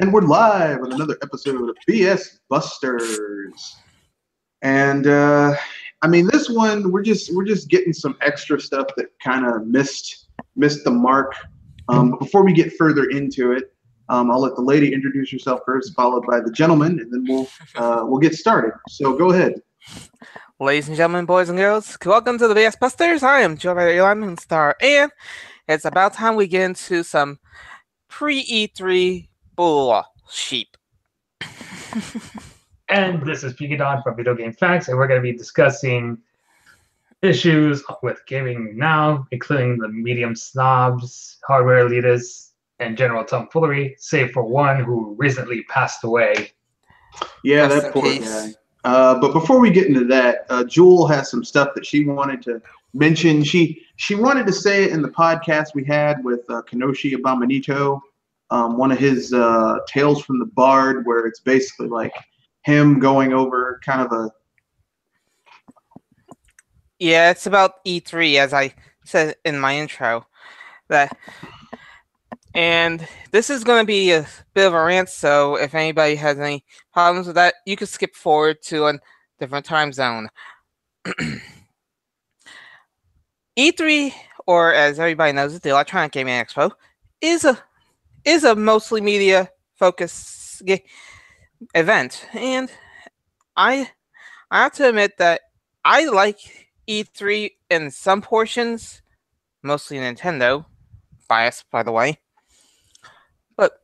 And we're live with another episode of BS Busters. And I mean, this one we're just getting some extra stuff that kind of missed the mark. But before we get further into it, I'll let the lady introduce herself first, followed by the gentleman, and then we'll get started. So go ahead. Ladies and gentlemen, boys and girls, welcome to the BS Busters. I am Joe Airline Star, and it's about time we get into some pre-E3 bullshit. And this is Pedophile from Video Game Facts, and we're going to be discussing issues with gaming now, including the medium snobs, hardware elitists, and general tomfoolery, save for one who recently passed away. Yeah, that poor guy. But before we get into that, Jewel has some stuff that she wanted to mention. She wanted to say it in the podcast we had with Kenoshi Abominito, one of his Tales from the Bard, where it's basically like him going over kind of a... Yeah, it's about E3, as I said in my intro. And this is going to be a bit of a rant, so if anybody has any problems with that, you can skip forward to a different time zone. E3, or as everybody knows, the Electronic Gaming Expo, is a mostly media-focused event, and I have to admit that I like E3 in some portions, mostly Nintendo, biased by the way. But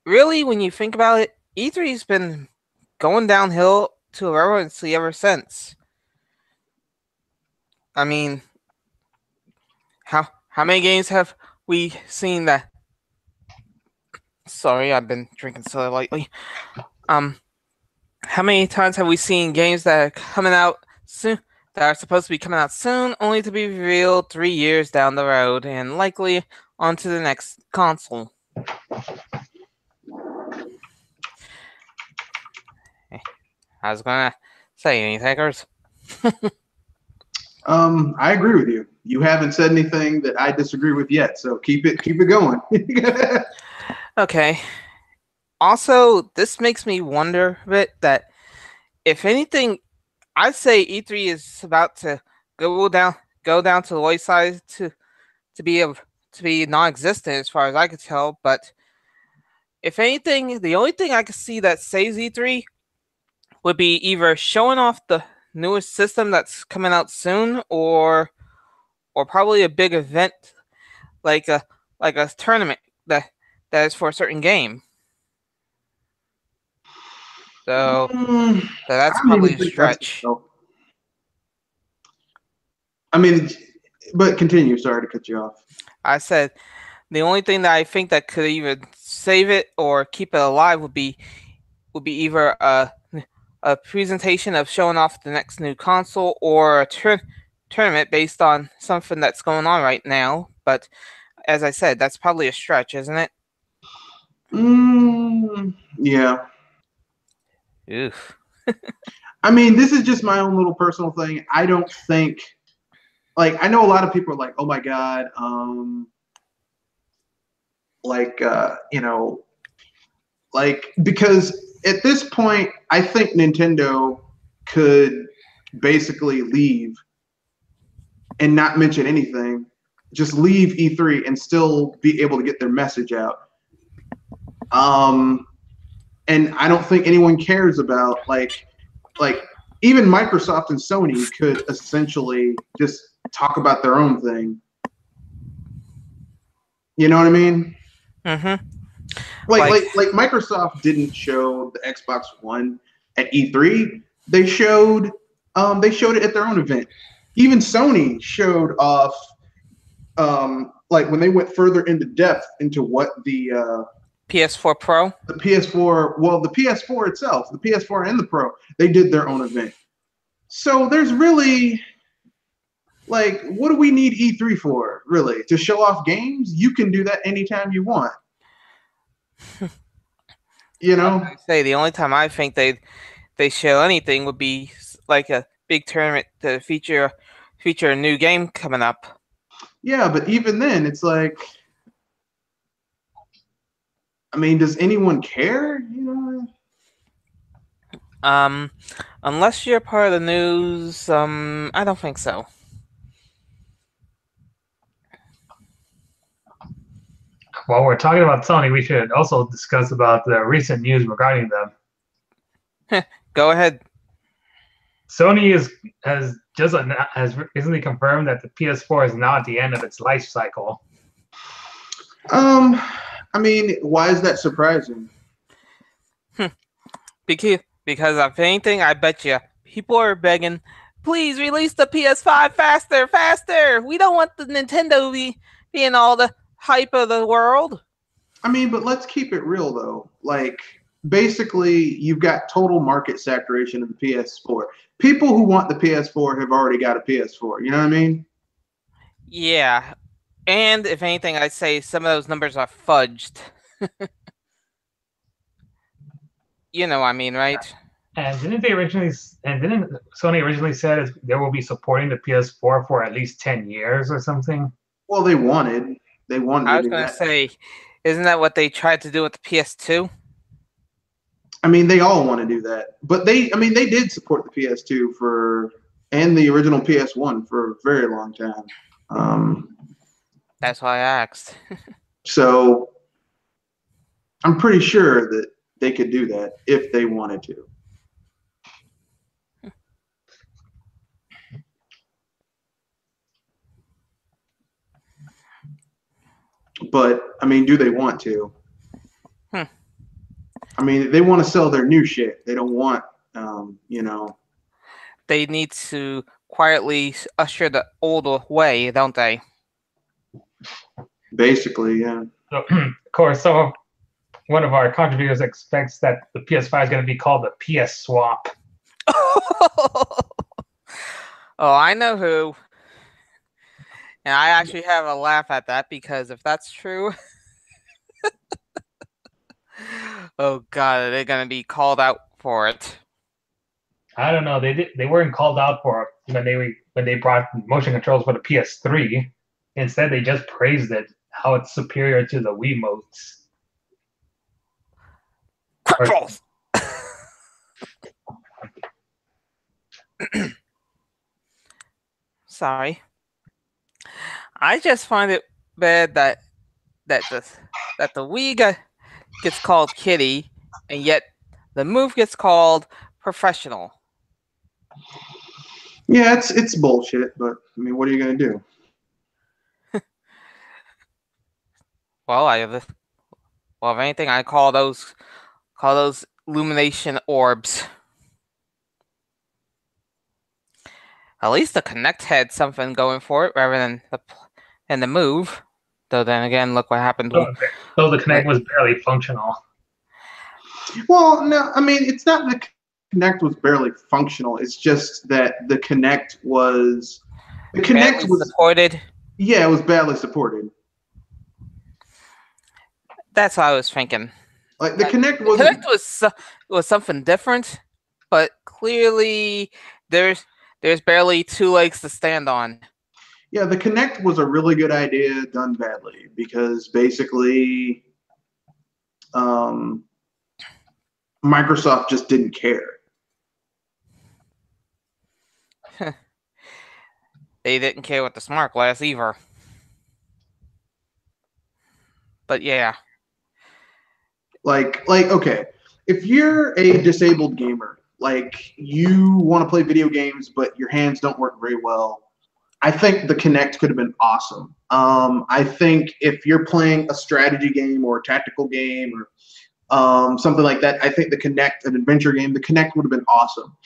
really, when you think about it, E3's been going downhill to irrelevancy ever since. I mean, how many games have we seen that? Sorry, I've been drinking so lightly. How many times have we seen games that are coming out soon, that are supposed to be coming out soon, only to be revealed 3 years down the road and likely onto the next console? I was gonna say, any takers? I agree with you. You haven't said anything that I disagree with yet, so keep it going. Okay. Also, this makes me wonder a bit that, if anything, I'd say E3 is about to go down to the wayside to be non-existent as far as I could tell. But if anything, the only thing I could see that saves E3 would be either showing off the newest system that's coming out soon, or probably a big event like a tournament that is for a certain game. So that's probably a stretch. I mean, but continue. Sorry to cut you off. I said the only thing that I think that could either save it or keep it alive would be either a presentation of showing off the next new console, or a tournament based on something that's going on right now. But as I said, that's probably a stretch, isn't it? Yeah. Oof. I mean, this is just my own little personal thing. I don't think, like, I know a lot of people are like, oh my God, because at this point, I think Nintendo could basically leave and not mention anything, just leave E3 and still be able to get their message out. And I don't think anyone cares about, like even Microsoft and Sony could essentially just talk about their own thing. You know what I mean? Mm-hmm. Like Microsoft didn't show the Xbox One at E3. They showed it at their own event. Even Sony showed off, like when they went further into depth into what the PS4 Pro? The PS4, well, the PS4 itself, the PS4 and the Pro, they did their own event. So there's really, like, what do we need E3 for, really? To show off games? You can do that anytime you want. You know? I say the only time I think they show anything would be like a big tournament to feature a new game coming up. Yeah, but even then, it's like, I mean, does anyone care? Unless you're part of the news, I don't think so. While we're talking about Sony, we should also discuss about the recent news regarding them. Go ahead. Sony has recently confirmed that the PS4 is now at the end of its life cycle. I mean, why is that surprising? Because if anything, I bet you people are begging, please release the PS5 faster, faster. We don't want the Nintendo being all the hype of the world. I mean, but let's keep it real though. Like, basically, you've got total market saturation of the PS4. People who want the PS4 have already got a PS4. You know what I mean? Yeah. And if anything, I'd say some of those numbers are fudged. You know what I mean, right? And didn't Sony originally said they will be supporting the PS4 for at least 10 years or something? Well, they wanted. I was going to say, isn't that what they tried to do with the PS2? I mean, they all want to do that, but they did support the PS2 and the original PS1 for a very long time. That's why I asked. So I'm pretty sure that they could do that if they wanted to. But I mean, do they want to? I mean, they want to sell their new shit. They don't want, They need to quietly usher the old away, don't they? Basically, yeah. So, of course, one of our contributors expects that the PS5 is going to be called the PS Swap. Oh, I know who. And I actually have a laugh at that because if that's true, oh god, are they going to be called out for it? I don't know. They weren't called out for it when they brought motion controls for the PS3. Instead, they just praised it, how it's superior to the Wiimotes. Controls. Sorry. I just find it bad that the Wii gets called Kitty, and yet the Move gets called Professional. Yeah, it's bullshit. But I mean, what are you gonna do? Well, if anything, I call those illumination orbs. At least the Kinect had something going for it, rather than the Move. Though then again, look what happened. So the Kinect was barely functional. Well, no, I mean, it's not the Kinect was barely functional. It's just that the Kinect was supported. Yeah, it was badly supported. That's what I was thinking. Like the Kinect was something different, but clearly there's barely two legs to stand on. Yeah, the Kinect was a really good idea done badly because basically Microsoft just didn't care. They didn't care with the smart glass either. But yeah. Like, okay, if you're a disabled gamer, like you want to play video games, but your hands don't work very well, I think the Kinect could have been awesome. I think if you're playing a strategy game or a tactical game or something like that, I think the Kinect, an adventure game, the Kinect would have been awesome.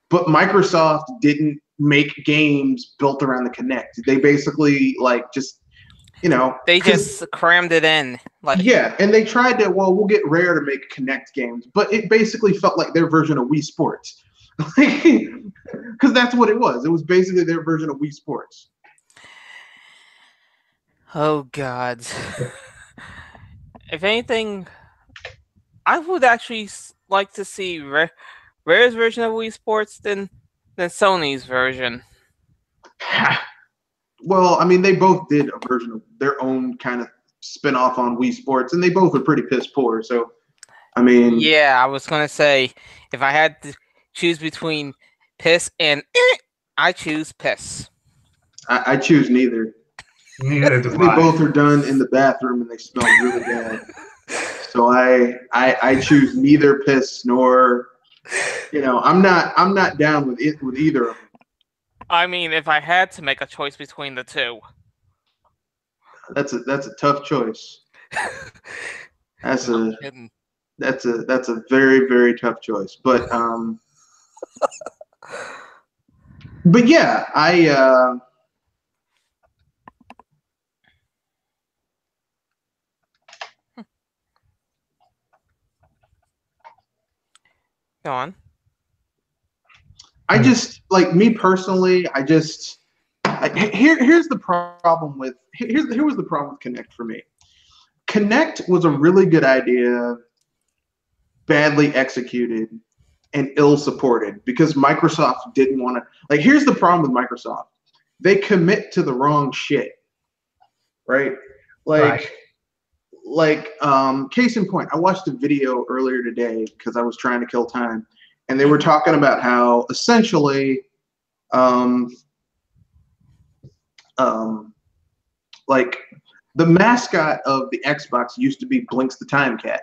But Microsoft didn't make games built around the Kinect. They basically they just crammed it in. Yeah, and they tried to, we'll get Rare to make Kinect games, but it basically felt like their version of Wii Sports. Because that's what it was. It was basically their version of Wii Sports. Oh, God. If anything, I would actually like to see Rare's version of Wii Sports than Sony's version. Well, I mean, they both did a version of their own kind of spinoff on Wii Sports, and they both are pretty piss poor. So, I mean, yeah, I was gonna say if I had to choose between piss and I choose piss. I choose neither. Neither do They I. both are done in the bathroom and they smell really bad. So I choose neither piss nor, I'm not down with it with either of them. I mean, if I had to make a choice between the two, That's a tough choice. That's a very, very tough choice. But yeah, go on. I just like me personally. Here's the problem with here was the problem with Connect for me. Connect was a really good idea, badly executed, and ill supported because Microsoft didn't want to. Like, here's the problem with Microsoft: they commit to the wrong shit, right? Case in point, I watched a video earlier today because I was trying to kill time, and they were talking about how essentially, like the mascot of the Xbox used to be Blinks the Time Cat.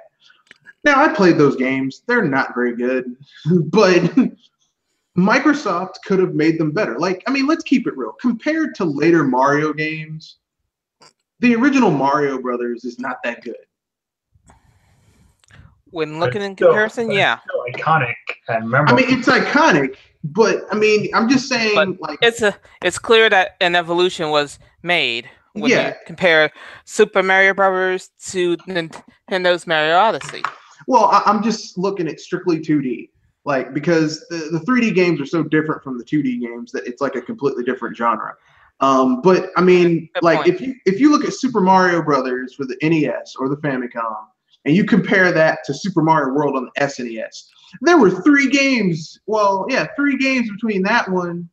Now, I played those games. They're not very good, but Microsoft could have made them better. Like, I mean, let's keep it real. Compared to later Mario games, the original Mario Brothers is not that good. When looking in comparison, yeah. It's still iconic and memorable. I mean, it's iconic, but I mean, I'm just saying, but it's clear that an evolution was made when you compare Super Mario Brothers to Nintendo's Mario Odyssey. Well, I'm just looking at strictly 2D, like because the 3D games are so different from the 2D games that it's like a completely different genre. But I mean, like if you look at Super Mario Brothers for the NES or the Famicom, and you compare that to Super Mario World on the SNES, there were 3 games. Well, yeah, 3 games between that one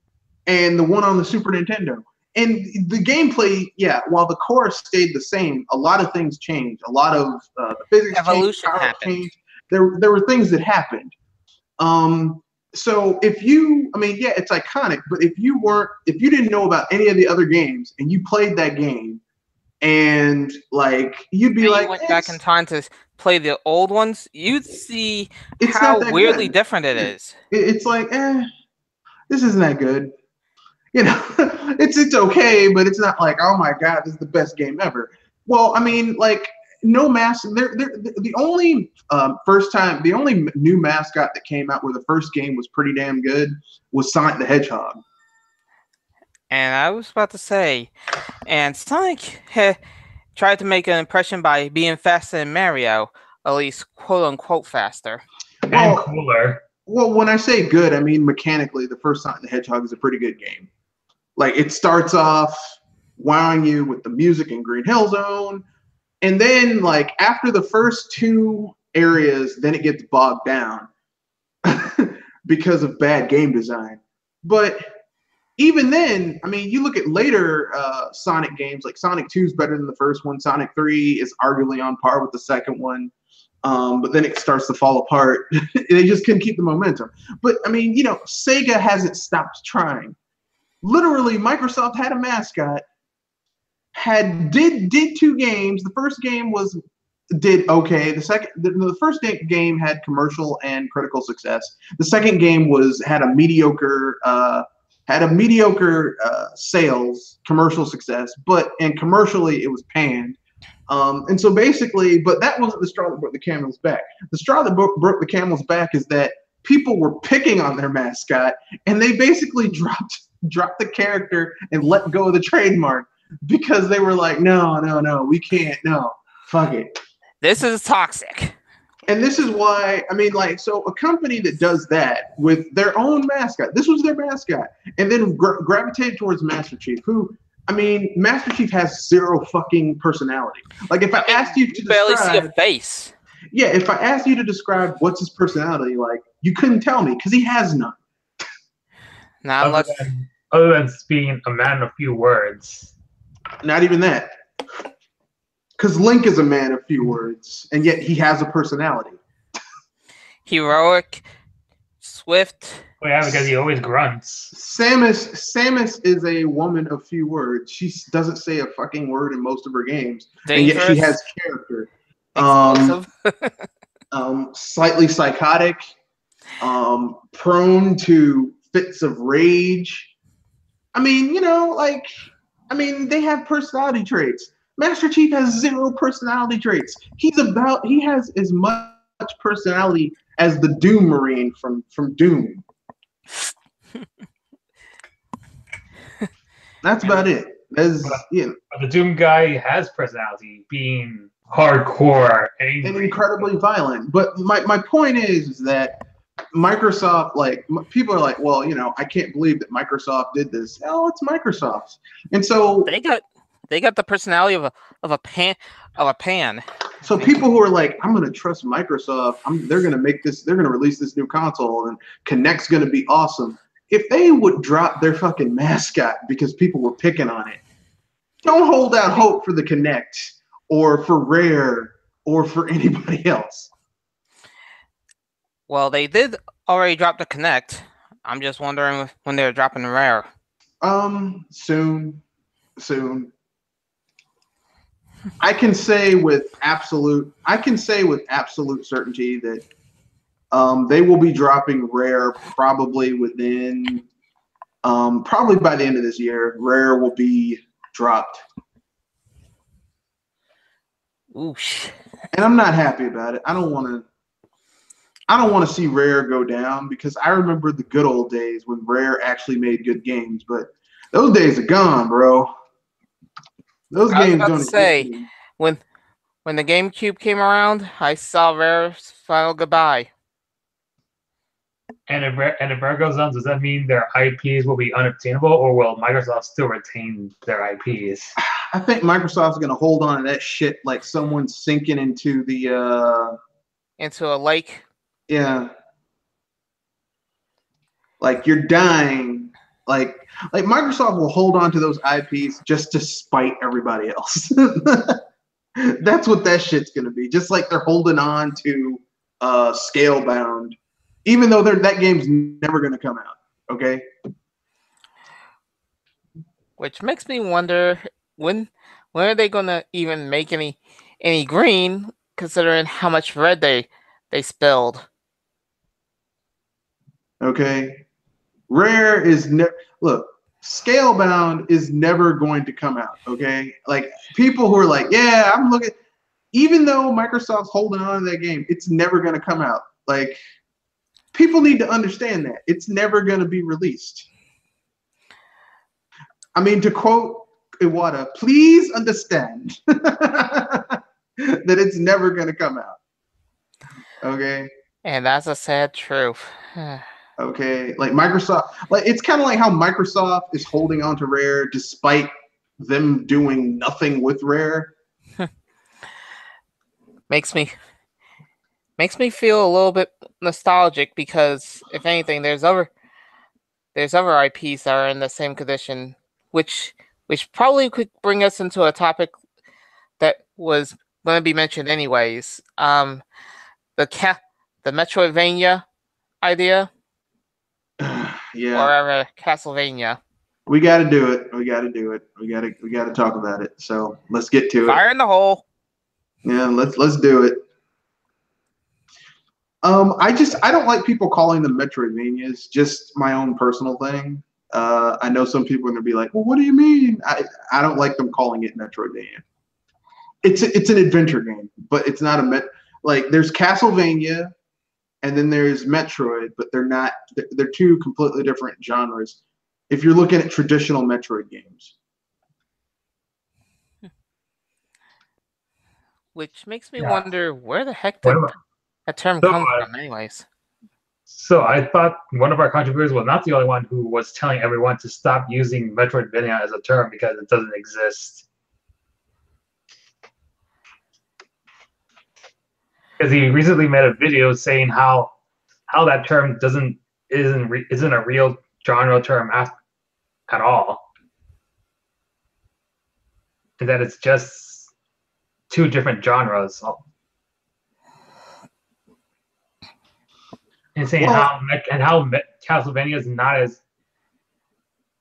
and the one on the Super Nintendo. And the gameplay, while the core stayed the same, a lot of things changed. A lot of the physics evolution changed, happened. Changed. There were things that happened. So it's iconic. But if you didn't know about any of the other games and you played that game, and like you'd be like, went back in time to play the old ones, you'd see how weirdly different it is. It's like, this isn't that good. It's okay, but it's not like, oh my god, this is the best game ever. Well, I mean, like, no mascot. The only the only new mascot that came out where the first game was pretty damn good was Sonic the Hedgehog. And I was about to say, and Sonic tried to make an impression by being faster than Mario, at least quote unquote faster. And cooler. Well, when I say good, I mean mechanically, the first Sonic the Hedgehog is a pretty good game. Like, it starts off wowing you with the music in Green Hill Zone, and then like after the first 2 areas, then it gets bogged down because of bad game design. But even then, I mean, you look at later Sonic games, like Sonic 2 is better than the first one. Sonic 3 is arguably on par with the second one. But then it starts to fall apart. They just couldn't keep the momentum. But I mean, Sega hasn't stopped trying. Literally, Microsoft had a mascot, did 2 games. The first game did okay. The first game had commercial and critical success. The second game had a mediocre sales, commercial success, and commercially it was panned. And so basically, but that wasn't the straw that broke the camel's back. The straw that broke the camel's back is that people were picking on their mascot, and they basically dropped the character and let go of the trademark because they were like, no, we can't, no, fuck it. This is toxic. And this is why, I mean, like, so a company that does that with their own mascot, this was their mascot, and then gravitated towards Master Chief, who, I mean, Master Chief has 0 fucking personality. Like, if I asked you to barely see a face. Yeah, if I asked you to describe what's his personality, like, you couldn't tell me because he has none. Not unless... Other than being a man of few words. Not even that. Because Link is a man of few words, and yet he has a personality. Heroic, swift. Oh yeah, because he always grunts. Samus is a woman of few words. She doesn't say a fucking word in most of her games, Dangerous, and yet she has character. Explosive. Slightly psychotic, prone to fits of rage. I mean, they have personality traits. Master Chief has 0 personality traits. He has as much personality as the Doom Marine from Doom. That's about it. But the Doom guy has personality, being hardcore, angry, and incredibly violent. But my point is that Microsoft, people are like, well, I can't believe that Microsoft did this. Oh, it's Microsoft, and so they got the personality of a pan. So people who are like, I'm gonna trust Microsoft. They're gonna release this new console, and Kinect's gonna be awesome. If they would drop their fucking mascot because people were picking on it, don't hold out hope for the Kinect or for Rare or for anybody else. Well, they did already drop the Kinect. I'm just wondering when they're dropping Rare. Soon. I can say with absolute certainty that they will be dropping Rare probably within probably by the end of this year. Rare will be dropped. Oosh. And I'm not happy about it. I don't want to see Rare go down, because I remember the good old days when Rare actually made good games, but those days are gone, bro. Those games don't exist. When the GameCube came around, I saw Rare's final goodbye. And if Rare goes down, does that mean their IPs will be unobtainable, or will Microsoft still retain their IPs? I think Microsoft's gonna hold on to that shit like someone's sinking into the into a lake. Yeah. Like you're dying. Like Microsoft will hold on to those IPs just to spite everybody else. That's what that shit's gonna be. Just like they're holding on to Scalebound, even though that game's never gonna come out. Okay. Which makes me wonder when are they gonna even make any green, considering how much red they spilled. Okay. Rare is look, Scalebound is never going to come out, okay? Like, people who are like, yeah, I'm looking, even though Microsoft's holding on to that game, it's never going to come out. Like, people need to understand that. It's never going to be released. I mean, to quote Iwata, please understand that it's never going to come out. Okay? And that's a sad truth. Okay, like Microsoft, like it's kind of like how Microsoft is holding on to Rare despite them doing nothing with Rare. Makes me feel a little bit nostalgic, because if anything, there's other IPs that are in the same condition, which probably could bring us into a topic that was going to be mentioned anyways. The Metroidvania idea. Yeah. Or Castlevania. We got to do it. We got to talk about it. So let's get to it. Fire in the hole. Yeah, let's do it. I don't like people calling them Metroidvanias. Just my own personal thing. I know some people are gonna be like, well, what do you mean? I don't like them calling it Metroidvania. It's an adventure game, but it's not like there's Castlevania. And then there's Metroid, but they're two completely different genres if you're looking at traditional Metroid games. Which makes me wonder where the heck did that term come from anyways. So I thought one of our contributors was not the only one who was telling everyone to stop using Metroidvania as a term because it doesn't exist. Because he recently made a video saying how that term isn't a real genre term at all, and that it's just two different genres. And saying how Castlevania is not as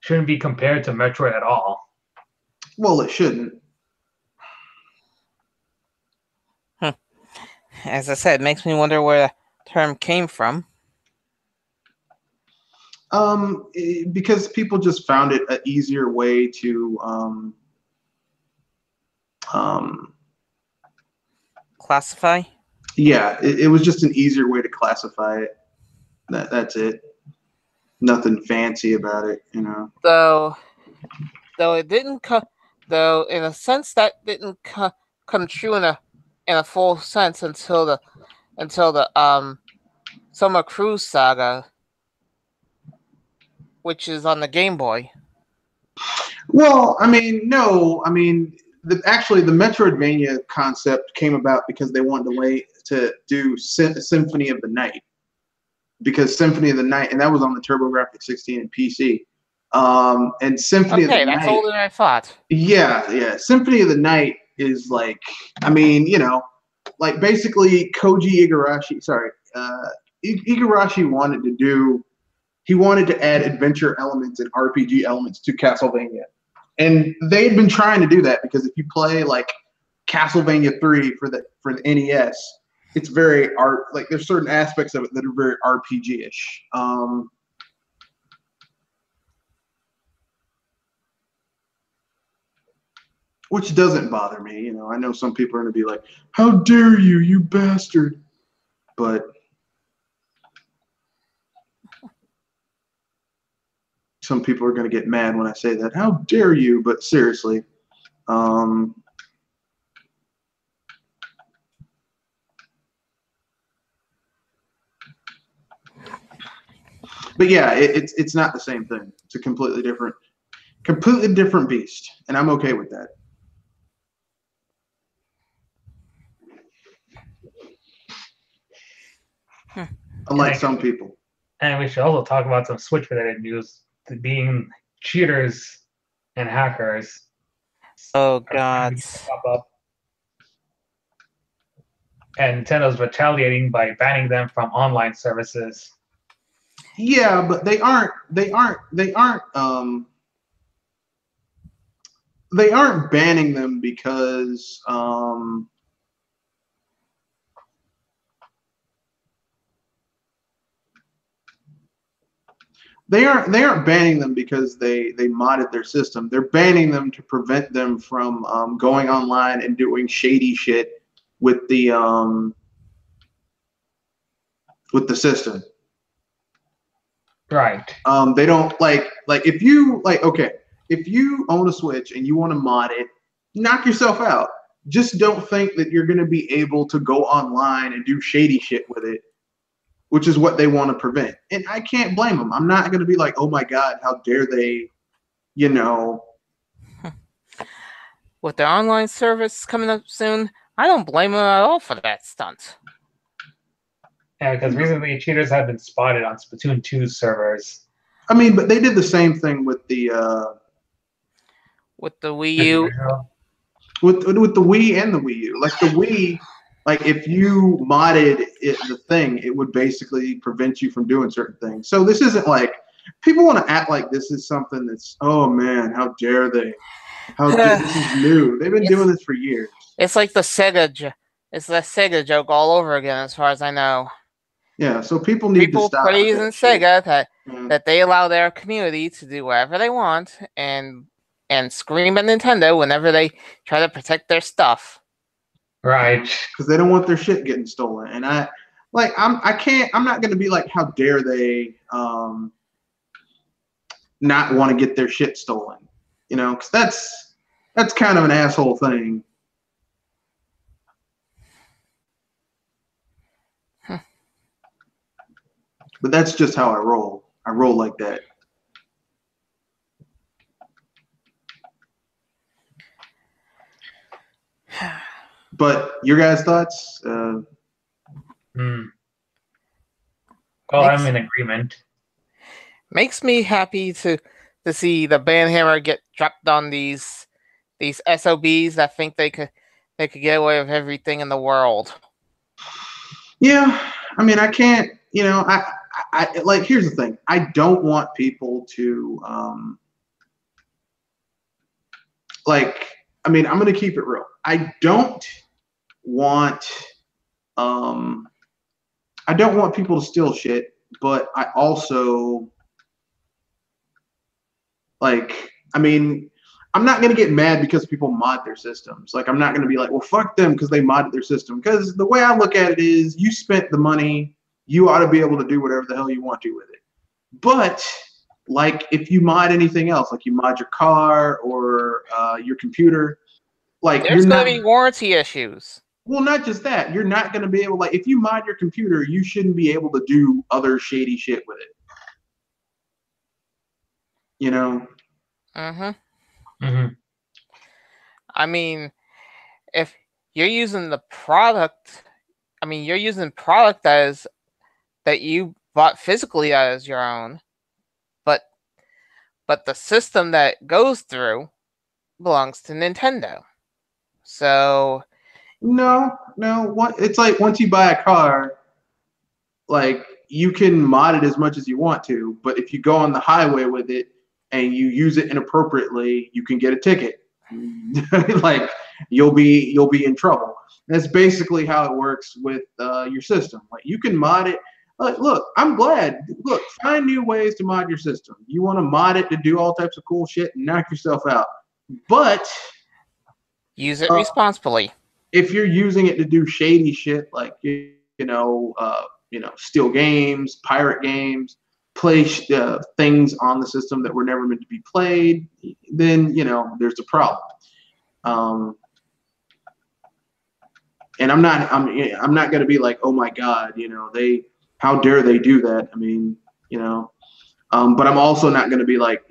shouldn't be compared to Metroid at all. Well, it shouldn't. As I said, it makes me wonder where the term came from. Because people just found it an easier way to Classify? Yeah, it was just an easier way to classify it. That's it. Nothing fancy about it, you know. Though it didn't though in a sense that didn't come true in a full sense until the Summer Cruise Saga, which is on the Game Boy. Well, I mean, no, I mean, actually, the Metroidvania concept came about because they wanted to do Symphony of the Night, because Symphony of the Night, and that was on the TurboGrafx 16 and PC. And Symphony of the Night. Okay, that's older than I thought. Yeah. Symphony of the Night is like, I mean, you know, like basically Igarashi wanted to add adventure elements and RPG elements to Castlevania. And they had been trying to do that because if you play like Castlevania 3 for the NES, it's very there's certain aspects of it that are very RPG-ish. Which doesn't bother me, you know. I know some people are going to be like, "How dare you, you bastard!" But some people are going to get mad when I say that. How dare you? But seriously, but yeah, it's not the same thing. It's a completely different beast, and I'm okay with that. Unlike some people. And we should also talk about some Switch-related news, being cheaters and hackers. Oh God! And Nintendo's retaliating by banning them from online services. Yeah, but they aren't banning them because they aren't banning them because they modded their system. They're banning them to prevent them from going online and doing shady shit with the system. Right. They don't like if you if you own a Switch and you want to mod it, knock yourself out. Just don't think that you're going to be able to go online and do shady shit with it, which is what they want to prevent. And I can't blame them. I'm not going to be like, oh my God, how dare they, you know. With their online service coming up soon, I don't blame them at all for that stunt. Yeah, because recently cheaters have been spotted on Splatoon 2 servers. I mean, but they did the same thing with the Wii U. With the Wii and the Wii U. Like the Wii, like if you modded the thing, it would basically prevent you from doing certain things. So this isn't like people want to act like this is something that's, oh man, how dare they? This is new. They've been doing this for years. It's like the Sega. It's the Sega joke all over again, as far as I know. Yeah, so people need to stop. Praising Sega that they allow their community to do whatever they want and scream at Nintendo whenever they try to protect their stuff. Right. Because they don't want their shit getting stolen. And I'm not gonna be like, how dare they not want to get their shit stolen. You know, because that's kind of an asshole thing. But that's just how I roll. I roll like that. But your guys' thoughts? Well, I'm in agreement. Makes me happy to see the banhammer get dropped on these SOBs that think they they could get away with everything in the world. Yeah, I mean, I can't. I like. Here's the thing. I don't want people to like. I mean, I'm gonna keep it real. I don't want people to steal shit, but I also like. I mean, I'm not gonna get mad because people mod their systems. Like, I'm not gonna be like, well, fuck them because they modded their system. Because the way I look at it is, you spent the money, you ought to be able to do whatever the hell you want to with it. But like, if you mod anything else, like you mod your car or your computer, like There's going to be warranty issues. Well, not just that. You're not going to be able, like, if you mod your computer, you shouldn't be able to do other shady shit with it. You know? I mean, if you're using the product, you're using product that you bought physically as your own, but the system that goes through belongs to Nintendo. So no. It's like, once you buy a car, like, you can mod it as much as you want to, but if you go on the highway with it and you use it inappropriately, you can get a ticket. Like, you'll be in trouble. That's basically how it works with your system. Like, you can mod it. Look, I'm glad. Look, find new ways to mod your system. You want to mod it to do all types of cool shit and knock yourself out, but use it responsibly. If you're using it to do shady shit, like steal games, pirate games, play things on the system that were never meant to be played, then there's a problem. And I'm not going to be like, oh my God, how dare they do that? I mean, but I'm also not going to be like,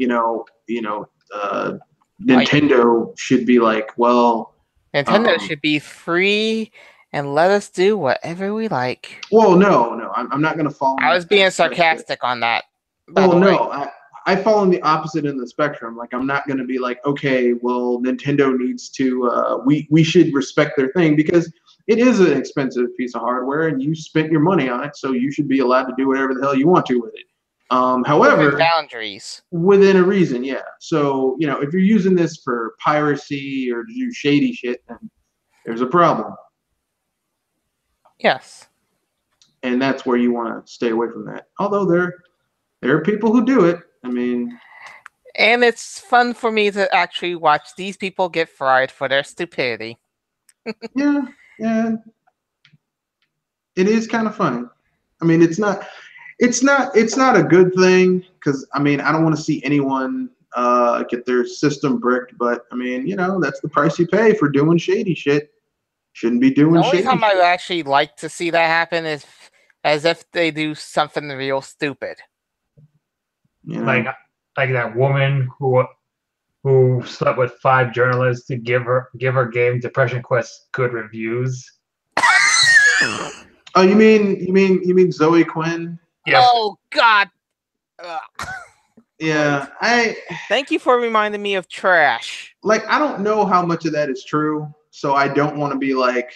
Nintendo should be like, well, Nintendo should be free and let us do whatever we like. Well, no, I'm not going to fall. I was being sarcastic on that. Well, no, I fall on the opposite end of the spectrum. Like, I'm not going to be like, okay, well, Nintendo needs to, we should respect their thing, because it is an expensive piece of hardware and you spent your money on it, so you should be allowed to do whatever the hell you want to with it. However, within boundaries, within a reason, yeah. So, if you're using this for piracy or to do shady shit, then there's a problem. Yes. And that's where you want to stay away from that. Although there are people who do it. I mean, and it's fun for me to actually watch these people get fried for their stupidity. yeah, it is kind of funny. I mean, it's not a good thing, because I mean, I don't want to see anyone get their system bricked, but I mean, that's the price you pay for doing shady shit. Shouldn't be doing shady shit. The only time I actually like to see that happen is as if they do something real stupid. Like that woman who slept with 5 journalists to give her game Depression Quest good reviews. Oh, you mean Zoe Quinn? Yep. Oh God. Yeah, Thank you for reminding me of trash. Like, I don't know how much of that is true, so I don't want to be like,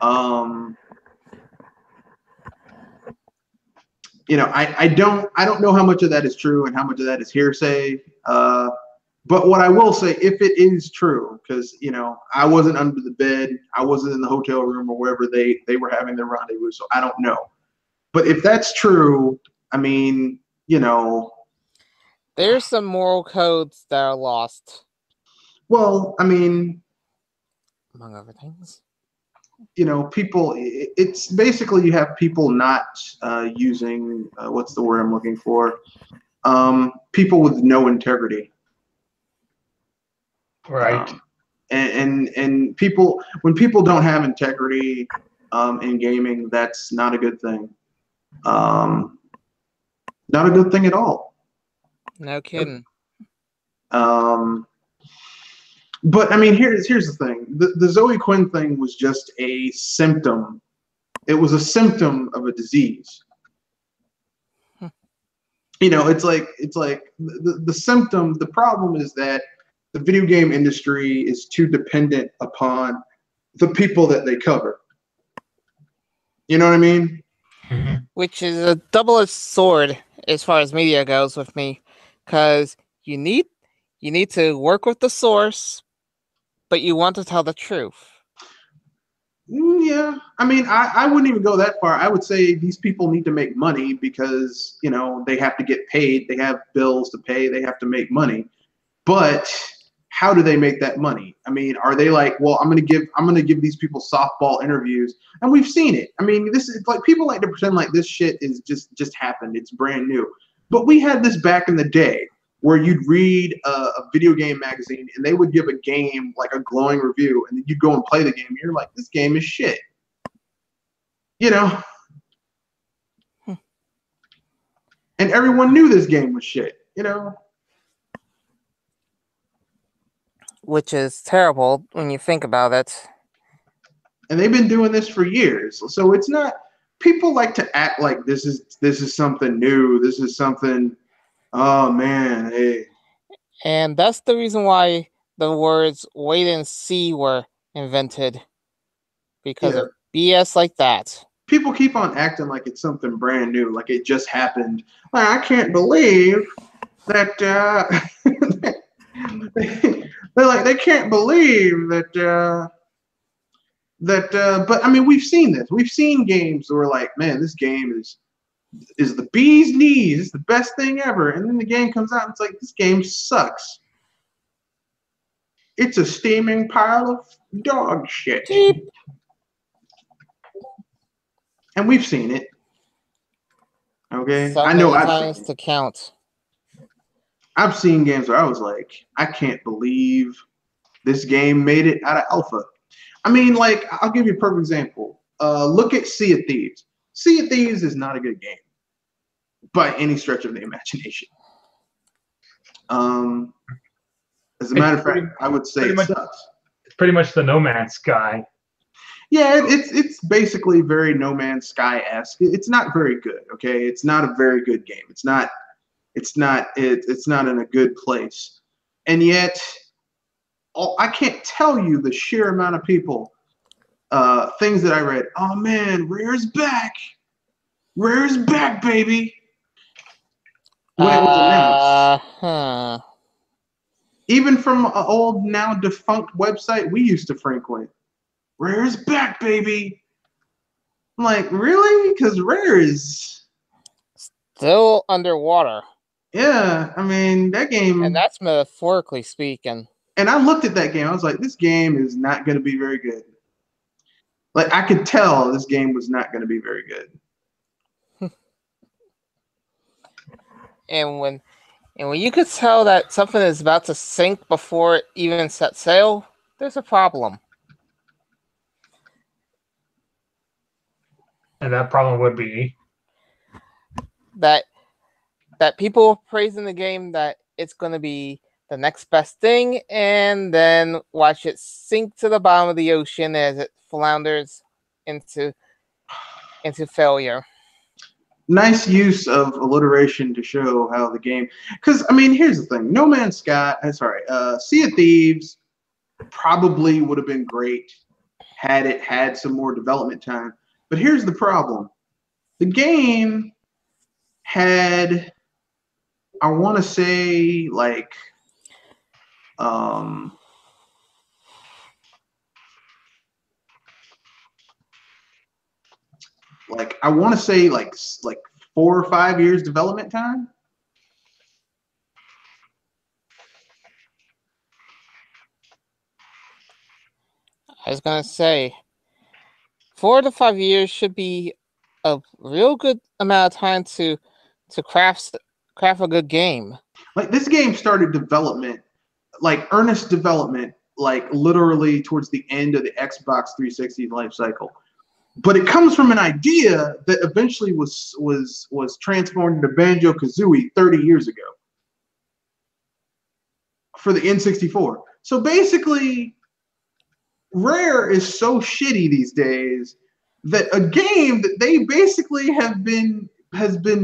I don't know how much of that is true and how much of that is hearsay. But what I will say, if it is true, because I wasn't under the bed, I wasn't in the hotel room or wherever they were having their rendezvous, so I don't know. But if that's true, I mean, there's some moral codes that are lost. Well, I mean, among other things, people. It's basically, you have people not using what's the word I'm looking for? People with no integrity. Right. And people, when people don't have integrity in gaming, that's not a good thing. Not a good thing at all. No kidding. But I mean, here's the thing. The Zoe Quinn thing was just a symptom. It was a symptom of a disease. It's like the symptom. The problem is that the video game industry is too dependent upon the people that they cover. You know what I mean? Which is a double-edged sword as far as media goes with me, because you need to work with the source, but you want to tell the truth. Yeah, I mean, I wouldn't even go that far. I would say these people need to make money because, you know, they have to get paid. They have bills to pay. They have to make money. But how do they make that money? I mean, are they like, well, I'm gonna give these people softball interviews, and we've seen it. I mean, this is like people like to pretend like this shit is just happened. It's brand new. But we had this back in the day where you'd read a video game magazine and they would give a game like a glowing review, and then you'd go and play the game and you're like, this game is shit. You know? And everyone knew this game was shit, you know? Which is terrible when you think about it. And they've been doing this for years. So it's not, people like to act like this is something new. This is something, oh man, hey. And that's the reason why the words wait and see were invented. Because of BS like that. People keep on acting like it's something brand new, like it just happened. Like, I can't believe that they can't believe that but I mean, we've seen this. We've seen games where like, man, this game is the bee's knees. It's the best thing ever. And then the game comes out and it's like, this game sucks. It's a steaming pile of dog shit. Cheap. And we've seen it. Okay? So I know many times to count. I've seen games where I was like, I can't believe this game made it out of alpha. I mean, like, I'll give you a perfect example. Look at Sea of Thieves. Sea of Thieves is not a good game by any stretch of the imagination. As a matter of fact, I would say it sucks. It's pretty much the No Man's Sky. Yeah, it's basically very No Man's Sky-esque. It's not very good, okay? It's not a very good game. It's not in a good place. And yet, I can't tell you the sheer amount of people, things that I read. Oh man, Rare's back. Rare's back, baby. When it was announced. Even from an old, now defunct website we used to frequent. Rare's back, baby. I'm like, really? Because Rare is still underwater. Yeah, I mean, that game. And that's metaphorically speaking. And I looked at that game. I was like, this game is not going to be very good. Like, I could tell this game was not going to be very good. And when you could tell that something is about to sink before it even sets sail, there's a problem. And that problem would be that people are praising the game that it's going to be the next best thing, and then watch it sink to the bottom of the ocean as it flounders into failure. Nice use of alliteration to show how the game. Because I mean, here's the thing: No Man's Sky. Sea of Thieves probably would have been great had it had some more development time. But here's the problem: the game had, I want to say, like, I want to say like 4 or 5 years development time. I was gonna say 4 to 5 years should be a real good amount of time to craft a good game. Like, this game started development, like earnest development, like literally towards the end of the Xbox 360 life cycle. But it comes from an idea that eventually was transformed into Banjo-Kazooie 30 years ago for the N64. So basically, Rare is so shitty these days that a game that they basically has been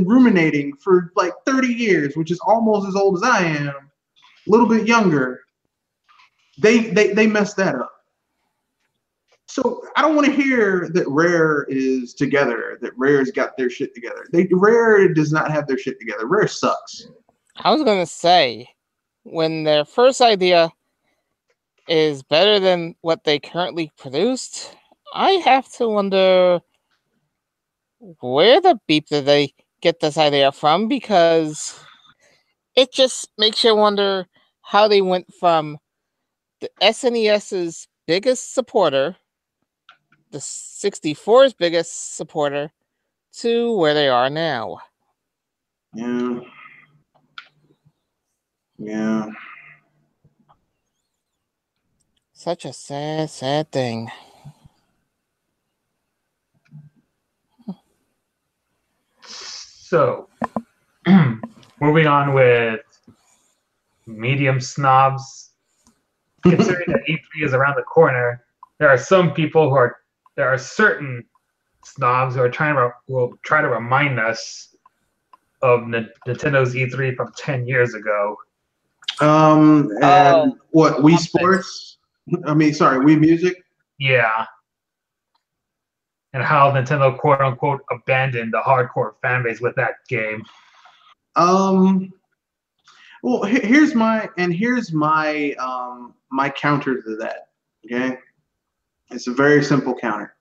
ruminating for like 30 years, which is almost as old as I am, a little bit younger, they messed that up. So I don't want to hear that Rare is together, that Rare's got their shit together. Rare does not have their shit together. Rare sucks. I was gonna say, when their first idea is better than what they currently produced, I have to wonder where the beep did they get this idea from, because it just makes you wonder how they went from the SNES's biggest supporter, the 64's biggest supporter, to where they are now. Yeah. Yeah. Such a sad, sad thing. So, moving on with medium snobs. Considering that E3 is around the corner, there are certain snobs who are will try to remind us of Nintendo's E3 from 10 years ago. And what, Wii Sports? I mean, sorry, Wii Music? Yeah. And how Nintendo quote unquote abandoned the hardcore fan base with that game. Well, here's my my counter to that. Okay, it's a very simple counter.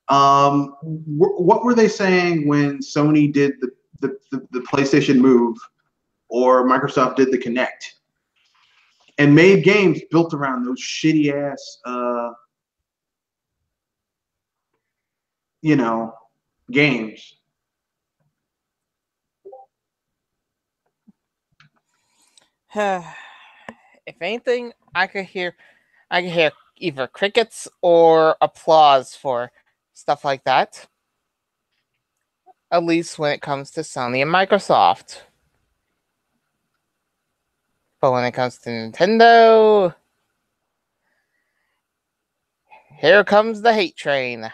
What were they saying when Sony did the PlayStation Move, or Microsoft did the Kinect, and made games built around those shitty ass games? If anything, I could hear either crickets or applause for stuff like that. At least when it comes to Sony and Microsoft. But when it comes to Nintendo, here comes the hate train.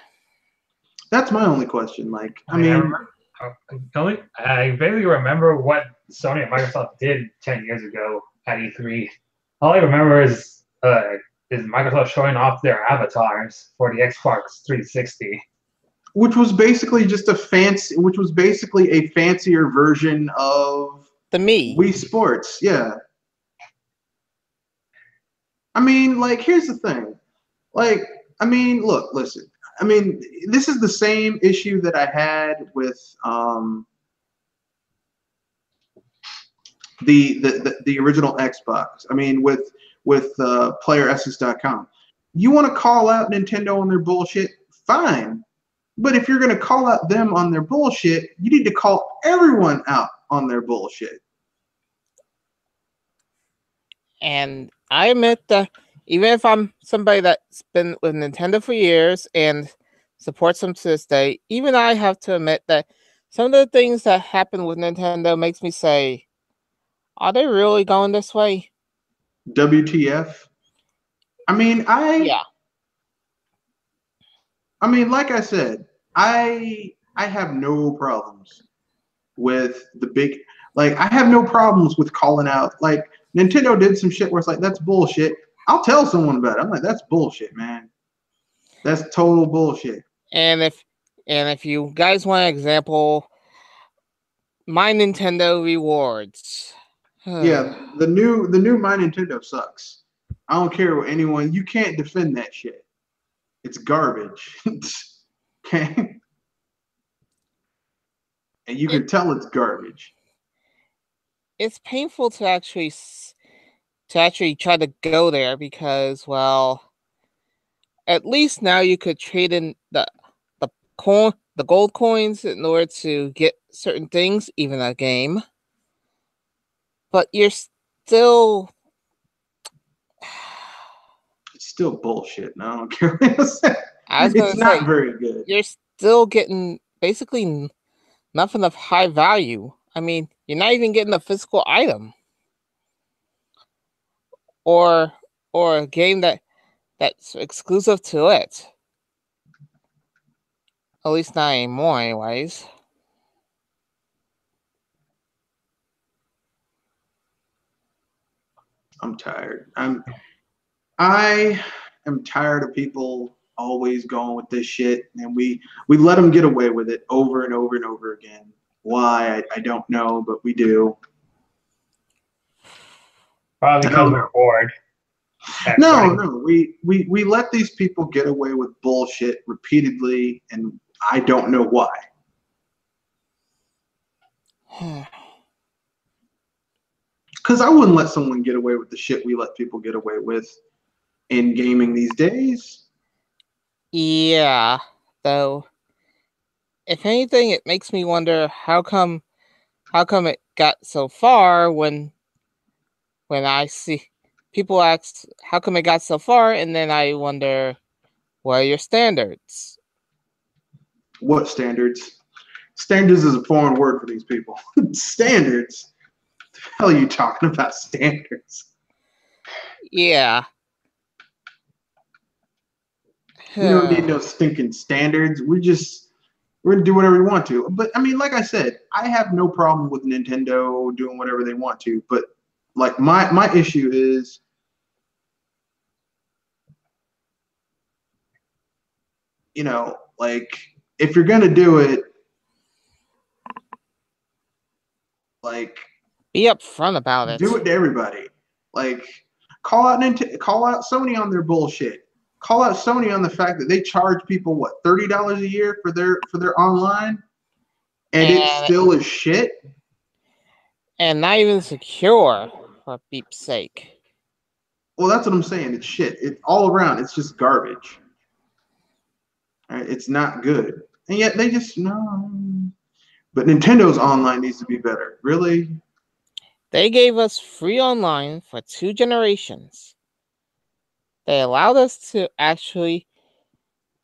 That's my only question. Like, I mean, I vaguely remember what Sony and Microsoft did 10 years ago at E3. All I remember is Microsoft showing off their avatars for the Xbox 360. Which was basically a fancier version of the Wii Sports. Yeah. I mean, like, here's the thing. Like, I mean, look, listen. I mean, this is the same issue that I had with the original Xbox. I mean, with PlayerSS.com. You want to call out Nintendo on their bullshit? Fine. But if you're going to call out them on their bullshit, you need to call everyone out on their bullshit. And I admit that even if I'm somebody that's been with Nintendo for years and supports them to this day, even I have to admit that some of the things that happen with Nintendo makes me say, are they really going this way? WTF? I mean, yeah. I mean, like I said, I have no problems with the big, like, I have no problems with calling out, like, Nintendo did some shit where it's like, that's bullshit. I'll tell someone about it. I'm like, that's bullshit, man. That's total bullshit. And if you guys want an example, My Nintendo Rewards. Yeah, the new My Nintendo sucks. I don't care what anyone, you can't defend that shit. It's garbage. Okay? And you can tell it's garbage. It's painful to actually try to go there because, well, at least now you could trade in the gold coins in order to get certain things, even a game. But you're still it's still bullshit. And I don't care what you say. It's not very good. You're still getting basically nothing of high value. I mean, you're not even getting a physical item or a game that's exclusive to it. At least not anymore, anyways. I'm tired. I am tired of people always going with this shit, and we let them get away with it over and over and over again. Why, I don't know, but we do. Probably because we're bored. No. We let these people get away with bullshit repeatedly, and I don't know why. Because I wouldn't let someone get away with the shit we let people get away with in gaming these days. Yeah, though. If anything, it makes me wonder how come it got so far when I see people ask how come it got so far, and then I wonder, what are your standards? What standards? Standards is a foreign word for these people. Standards? What the hell are you talking about, standards? Yeah. We don't need no stinking standards. We're gonna do whatever we want to. But I mean, like I said, I have no problem with Nintendo doing whatever they want to. But like my issue is, you know, like if you're gonna do it, like be upfront about it. Do it to everybody. Like call out Sony on their bullshit. Call out Sony on the fact that they charge people what, $30 a year for their online, and it still is shit. And not even secure, for beep's sake. Well, that's what I'm saying. It's shit. It all around. It's just garbage. Right? It's not good, and yet they just no. But Nintendo's online needs to be better. Really? They gave us free online for 2 generations. They allowed us to actually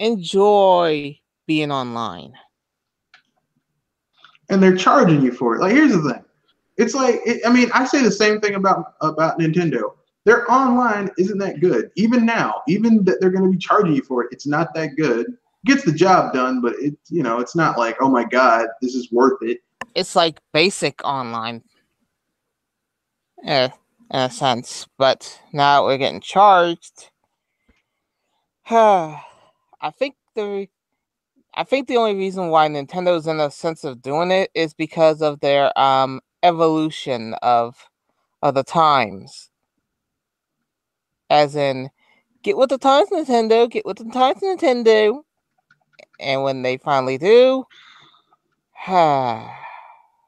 enjoy being online. And they're charging you for it. Like, here's the thing. It's like, I say the same thing about Nintendo. Their online isn't that good. Even now, even that they're going to be charging you for it, it's not that good. Gets the job done, but it's not like, oh my God, this is worth it. It's like basic online. In a sense, but now we're getting charged. I think the only reason why Nintendo's in a sense of doing it is because of their evolution of the times. As in, get with the times, Nintendo, get with the times, Nintendo. And when they finally do, I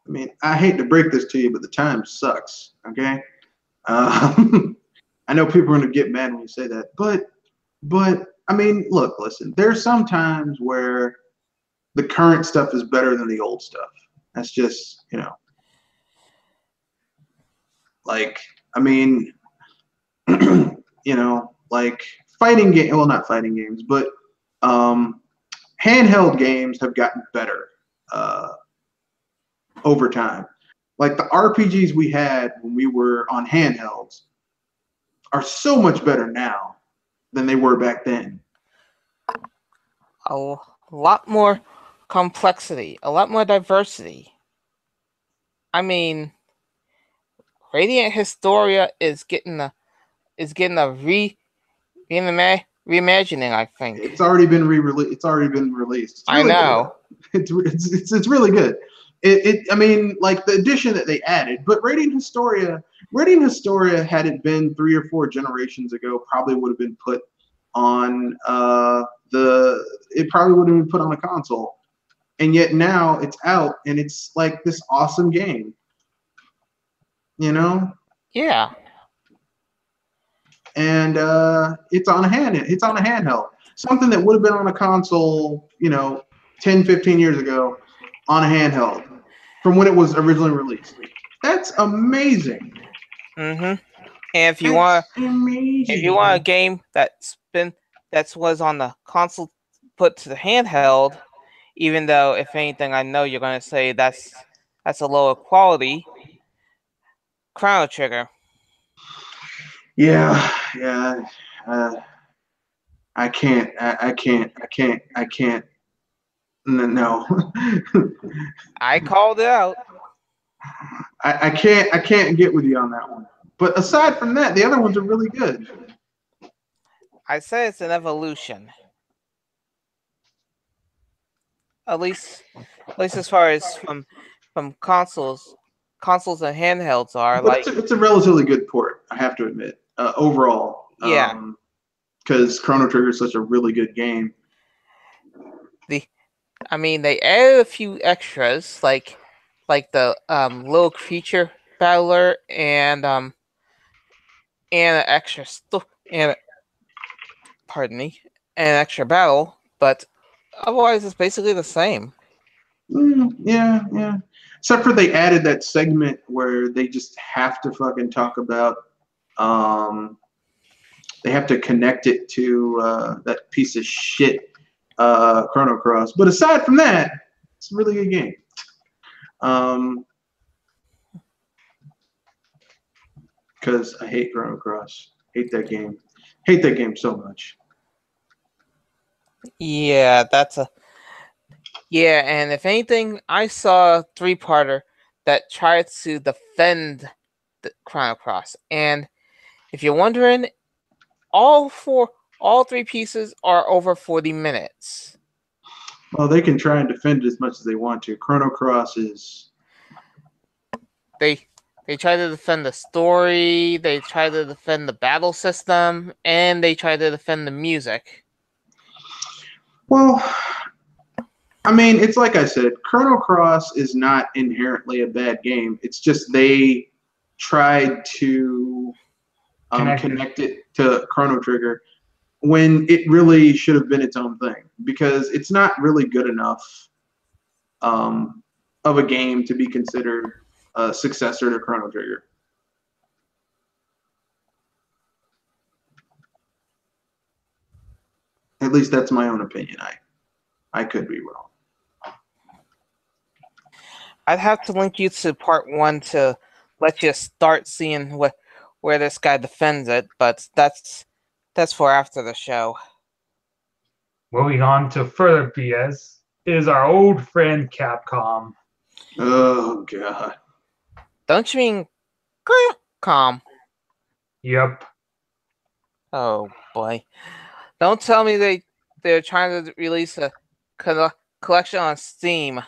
mean, I hate to break this to you, but the time sucks. Okay, I know people are going to get mad when you say that, but I mean, look, listen. There's some times where the current stuff is better than the old stuff. That's just like, I mean, like fighting game. Well, not fighting games, but handheld games have gotten better over time. Like the RPGs we had when we were on handhelds are so much better now than they were back then. A lot more complexity, a lot more diversity. I mean, Radiant Historia is getting a reimagining. I think it's already been re-released. It's already been released. It's really I know. Good. It's really good. I mean, like the addition that they added, but Radiant Historia, had it been 3 or 4 generations ago, probably would have been put on it probably would have been put on a console. And yet now it's out and it's like this awesome game. Yeah. And it's on a handheld. Something that would have been on a console, 10, 15 years ago, on a handheld from when it was originally released. That's amazing. Mm-hmm. And if you want a game that was on the console put to the handheld, even though if anything, I know you're going to say that's a lower quality, Chrono Trigger. Yeah. I can't. No. I called it out. I can't get with you on that one. But aside from that, the other ones are really good. I say it's an evolution. At least as far as from consoles and handhelds are. But Like, it's a relatively good port, I have to admit, overall. yeah. Because Chrono Trigger is such a really good game. They added a few extras, like the little creature battler and an extra pardon me, an extra battle, but otherwise it's basically the same. Yeah. Except for they added that segment where they just have to fucking talk about. They have to connect it to that piece of shit Chrono Cross. But aside from that, it's a really good game. Because I hate Chrono Cross. Hate that game. Hate that game so much. Yeah, and if anything, I saw a 3-parter that tried to defend the Chrono Cross. And if you're wondering, all 3 pieces are over 40 minutes. Well, they can try and defend it as much as they want to. Chrono Cross is... They try to defend the story, they try to defend the battle system, and they try to defend the music. Well, I mean, it's like I said, Chrono Cross is not inherently a bad game. It's just they tried to connect it to Chrono Trigger when it really should have been its own thing, because it's not really good enough of a game to be considered a successor to Chrono Trigger. At least that's my own opinion. I could be wrong. I'd have to link you to part 1 to let you start seeing where this guy defends it, but that's for after the show. Moving on to further BS is our old friend Capcom. Oh god. Don't you mean Capcom? Yep. Oh boy. Don't tell me they're trying to release a collection on Steam.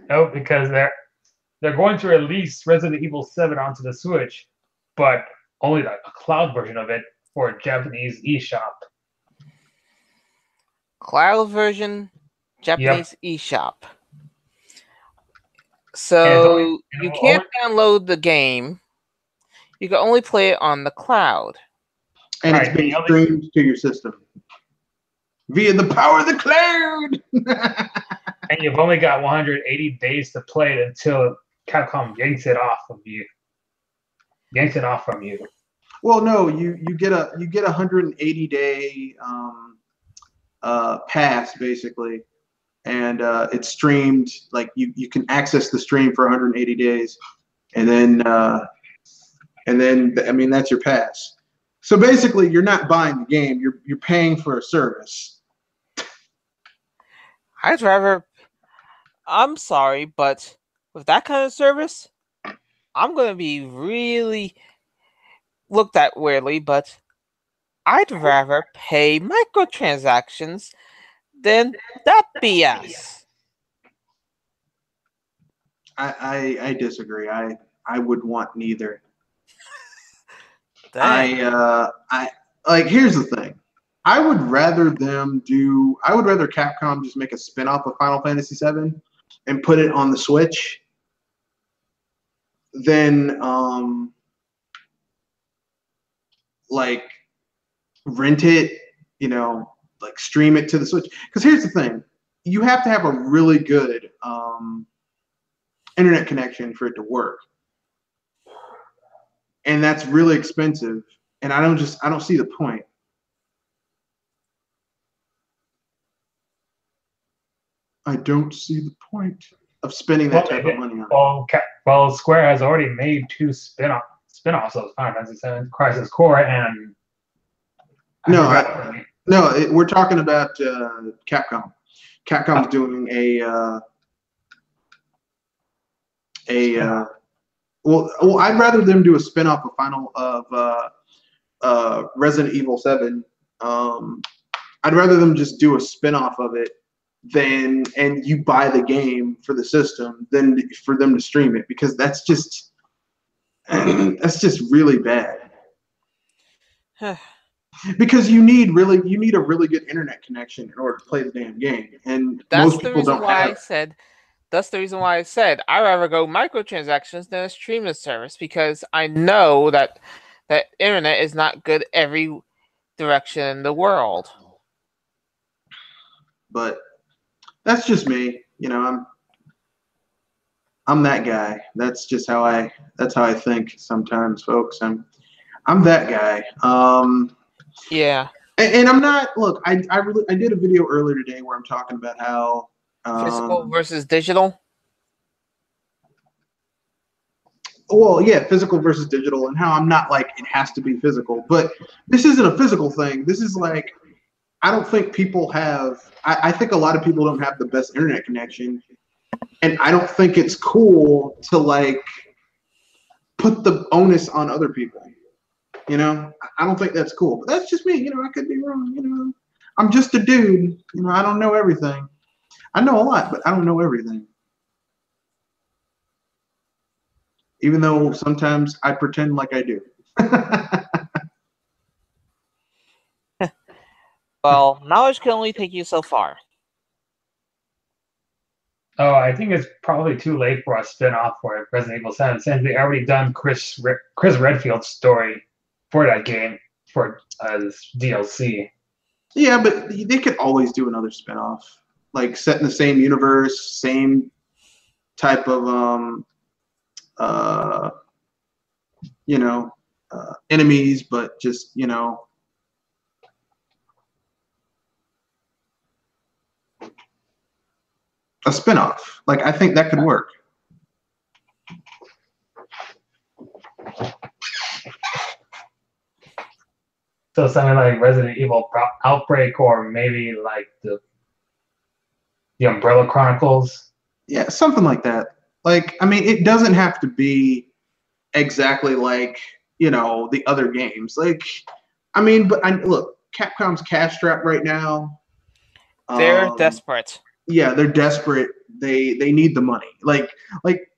No, because they're going to release Resident Evil 7 onto the Switch, but only a cloud version of it for a Japanese eShop. Cloud version, Japanese eShop. So you can't download the game. You can only play it on the cloud. And it's being streamed to your system via the power of the cloud. And you've only got 180 days to play it until Capcom yanks it off from you. Well, no, you get a 180-day pass basically, and it's streamed. Like you can access the stream for 180 days, and then I mean that's your pass. So basically, you're not buying the game; you're paying for a service. I'm sorry, but with that kind of service, I'm going to be really looked at weirdly, but I'd rather pay microtransactions than that BS. I disagree. I would want neither. Dang. Here's the thing. I would rather Capcom just make a spin-off of Final Fantasy VII and put it on the Switch than rent it, stream it to the Switch. Because here's the thing. You have to have a really good internet connection for it to work. And that's really expensive. And I don't see the point. I don't see the point of spending that type of money on it. Well, Square has already made 2 spin-offs of Final Fantasy VII, Crisis Core, and we're talking about Capcom. Capcom's doing well, I'd rather them do a spin-off of Resident Evil 7. I'd rather them just do a spin-off of it and you buy the game for the system than for them to stream it, because that's just really bad. Because you need a really good internet connection in order to play the damn game, and most people don't have. That's the reason why I said I'd rather go microtransactions than a streaming service, because I know that internet is not good every direction in the world. But that's just me, I'm that guy. That's just how I think sometimes, folks. I'm that guy. Yeah. And I'm not. Look, I did a video earlier today where I'm talking about how physical versus digital. Well, yeah, physical versus digital, and how I'm not like it has to be physical, but this isn't a physical thing. This is like, I don't think people have. I think a lot of people don't have the best internet connection, and I don't think it's cool to like put the onus on other people. I don't think that's cool, but that's just me. I could be wrong. I'm just a dude. I don't know everything. I know a lot, but I don't know everything. Even though sometimes I pretend like I do. Well, knowledge can only take you so far. Oh, I think it's probably too late for a spin-off for Resident Evil 7, since they already done Chris Redfield's story for that game for DLC. Yeah, but they could always do another spin-off, like set in the same universe, same type of enemies, but just a spin-off. Like, I think that could work. So something like Resident Evil Outbreak, or maybe like the Umbrella Chronicles. Yeah, something like that. Like, I mean, it doesn't have to be exactly like the other games. Like, I mean, but look, Capcom's cash strapped right now. They're desperate. Yeah, they're desperate. They need the money. Like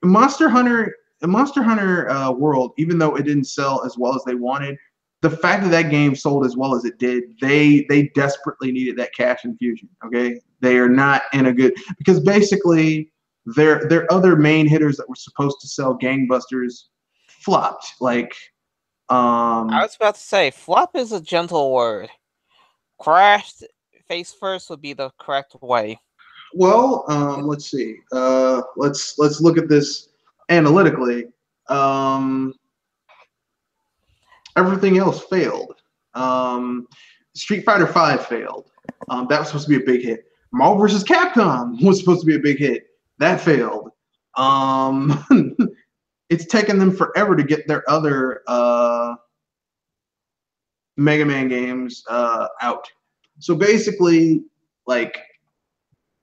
Monster Hunter World, even though it didn't sell as well as they wanted, the fact that game sold as well as it did, they desperately needed that cash infusion. Okay, they are not in a good, because basically their other main hitters that were supposed to sell gangbusters flopped. Like, I was about to say, flop is a gentle word. Crashed face first would be the correct way. Well, let's see. Let's look at this analytically. Everything else failed. Street Fighter V failed. That was supposed to be a big hit. Marvel vs. Capcom was supposed to be a big hit. That failed. It's taken them forever to get their other Mega Man games out. So basically, like,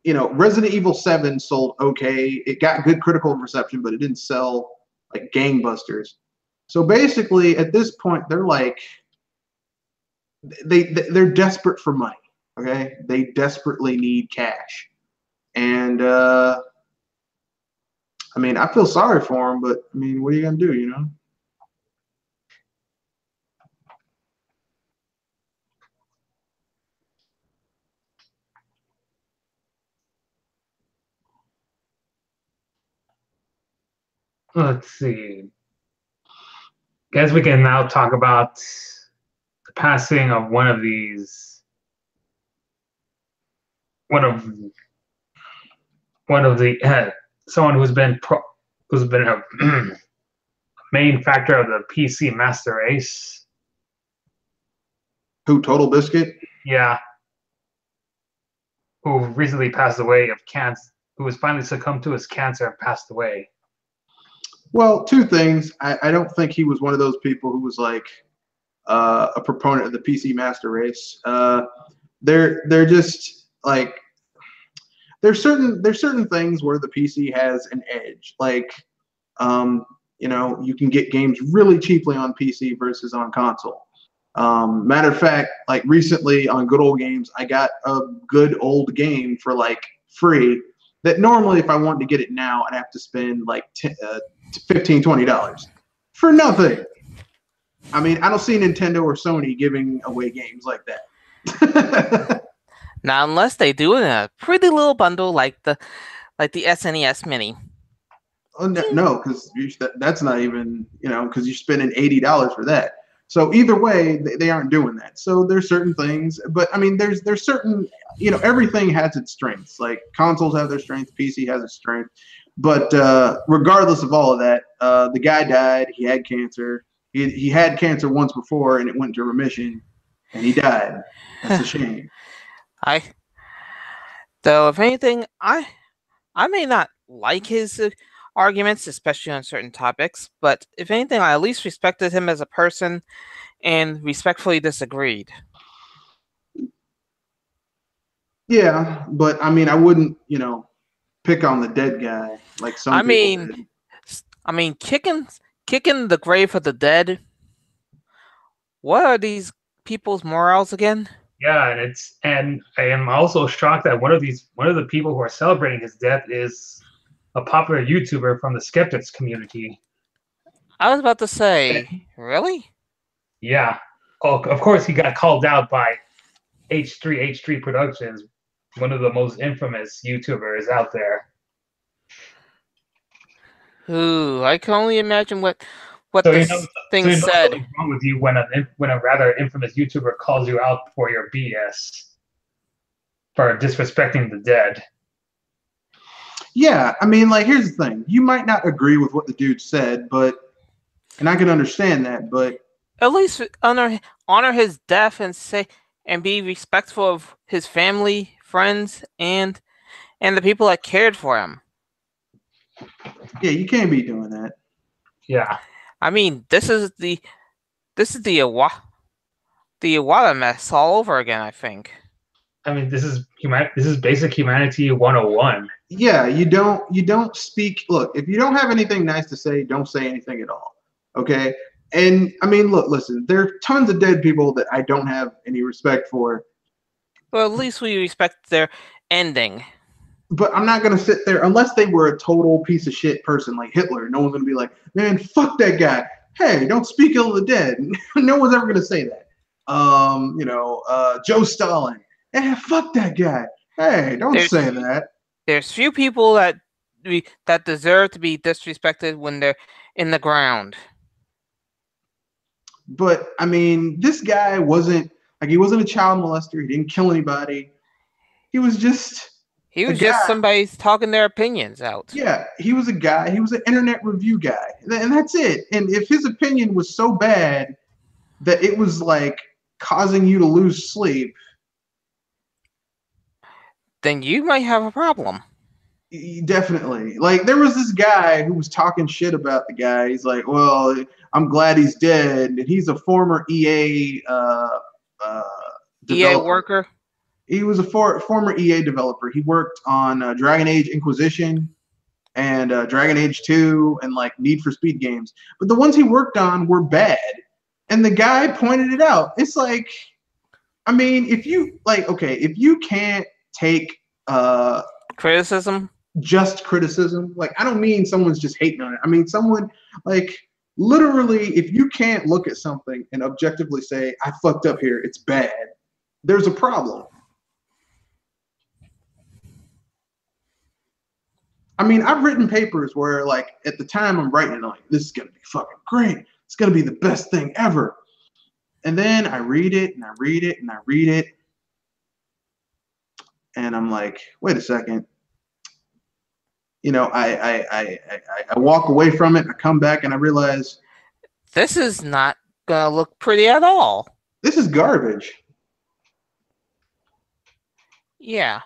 Resident Evil 7 sold okay. It got good critical reception, but it didn't sell like gangbusters. So basically, at this point, they're like, they're desperate for money. Okay, they desperately need cash, and I mean, I feel sorry for them, but I mean, what are you gonna do? Let's see. Guess we can now talk about the passing of one of the someone who's been a main factor of the PC master race. Who, Total Biscuit? Yeah. Who recently passed away of cancer, who has finally succumbed to his cancer and passed away. Well, two things. I don't think he was one of those people who was like a proponent of the PC master race. They're just like, there's certain things where the PC has an edge. Like, you can get games really cheaply on PC versus on console. Matter of fact, like recently on Good Old Games, I got a good old game for like free that normally if I wanted to get it now, I'd have to spend like $15, $20 for nothing. I mean, I don't see Nintendo or Sony giving away games like that. Now, unless they do it in a pretty little bundle like the SNES Mini. Oh, no, because that's not even, because you're spending $80 for that. So either way, they aren't doing that. So there's certain things, but I mean, there's certain, everything has its strengths. Like consoles have their strengths, PC has its strength. But regardless of all of that, the guy died. He had cancer. He had cancer once before, and it went into remission, and he died. That's a shame. Though, if anything, I may not like his arguments, especially on certain topics, but if anything, I at least respected him as a person and respectfully disagreed. Yeah, but I mean, I wouldn't, pick on the dead guy like some people did. I mean, kicking the grave of the dead. What are these people's morals again? Yeah, and I am also shocked that one of the people who are celebrating his death is a popular YouTuber from the skeptics community. I was about to say, really? Yeah. Oh, of course, he got called out by H3 Productions, one of the most infamous YouTubers out there. Ooh, I can only imagine what this thing said. Something's wrong with you when a rather infamous YouTuber calls you out for your BS, for disrespecting the dead. Yeah, I mean, like, here's the thing. You might not agree with what the dude said, and I can understand that, but at least honor his death and be respectful of his family, friends, and the people that cared for him. Yeah, you can't be doing that. Yeah. I mean, this is the Iwata mess all over again, I think. I mean, this is basic humanity 101. Yeah, you don't speak. Look, if you don't have anything nice to say, don't say anything at all. Okay? And I mean, listen, there are tons of dead people that I don't have any respect for. Well, at least we respect their ending. But I'm not going to sit there, unless they were a total piece of shit person like Hitler. No one's going to be like, man, fuck that guy. Hey, don't speak ill of the dead. No one's ever going to say that. Joe Stalin. Hey, fuck that guy. Hey, don't say that. There's few people that deserve to be disrespected when they're in the ground. But I mean, this guy wasn't a child molester. He didn't kill anybody. He was just somebody talking their opinions out. Yeah, he was a guy. He was an internet review guy, and that's it. And if his opinion was so bad that it was like causing you to lose sleep, then you might have a problem. Definitely. Like, there was this guy who was talking shit about the guy. He's like, well, I'm glad he's dead. And he's a former EA EA worker. He was a former EA developer. He worked on Dragon Age Inquisition and Dragon Age 2 and like Need for Speed games. But the ones he worked on were bad. And the guy pointed it out. It's like, I mean, if you can't take criticism, just criticism, like, I don't mean someone's just hating on it. I mean, someone, like, literally, if you can't look at something and objectively say, I fucked up here, it's bad, there's a problem. I mean, I've written papers where, like, at the time I'm writing, I'm like, this is going to be fucking great. It's going to be the best thing ever. And then I read it, and I read it, and I read it. And I'm like, wait a second. I walk away from it, and I come back, and I realize, this is not going to look pretty at all. This is garbage. Yeah.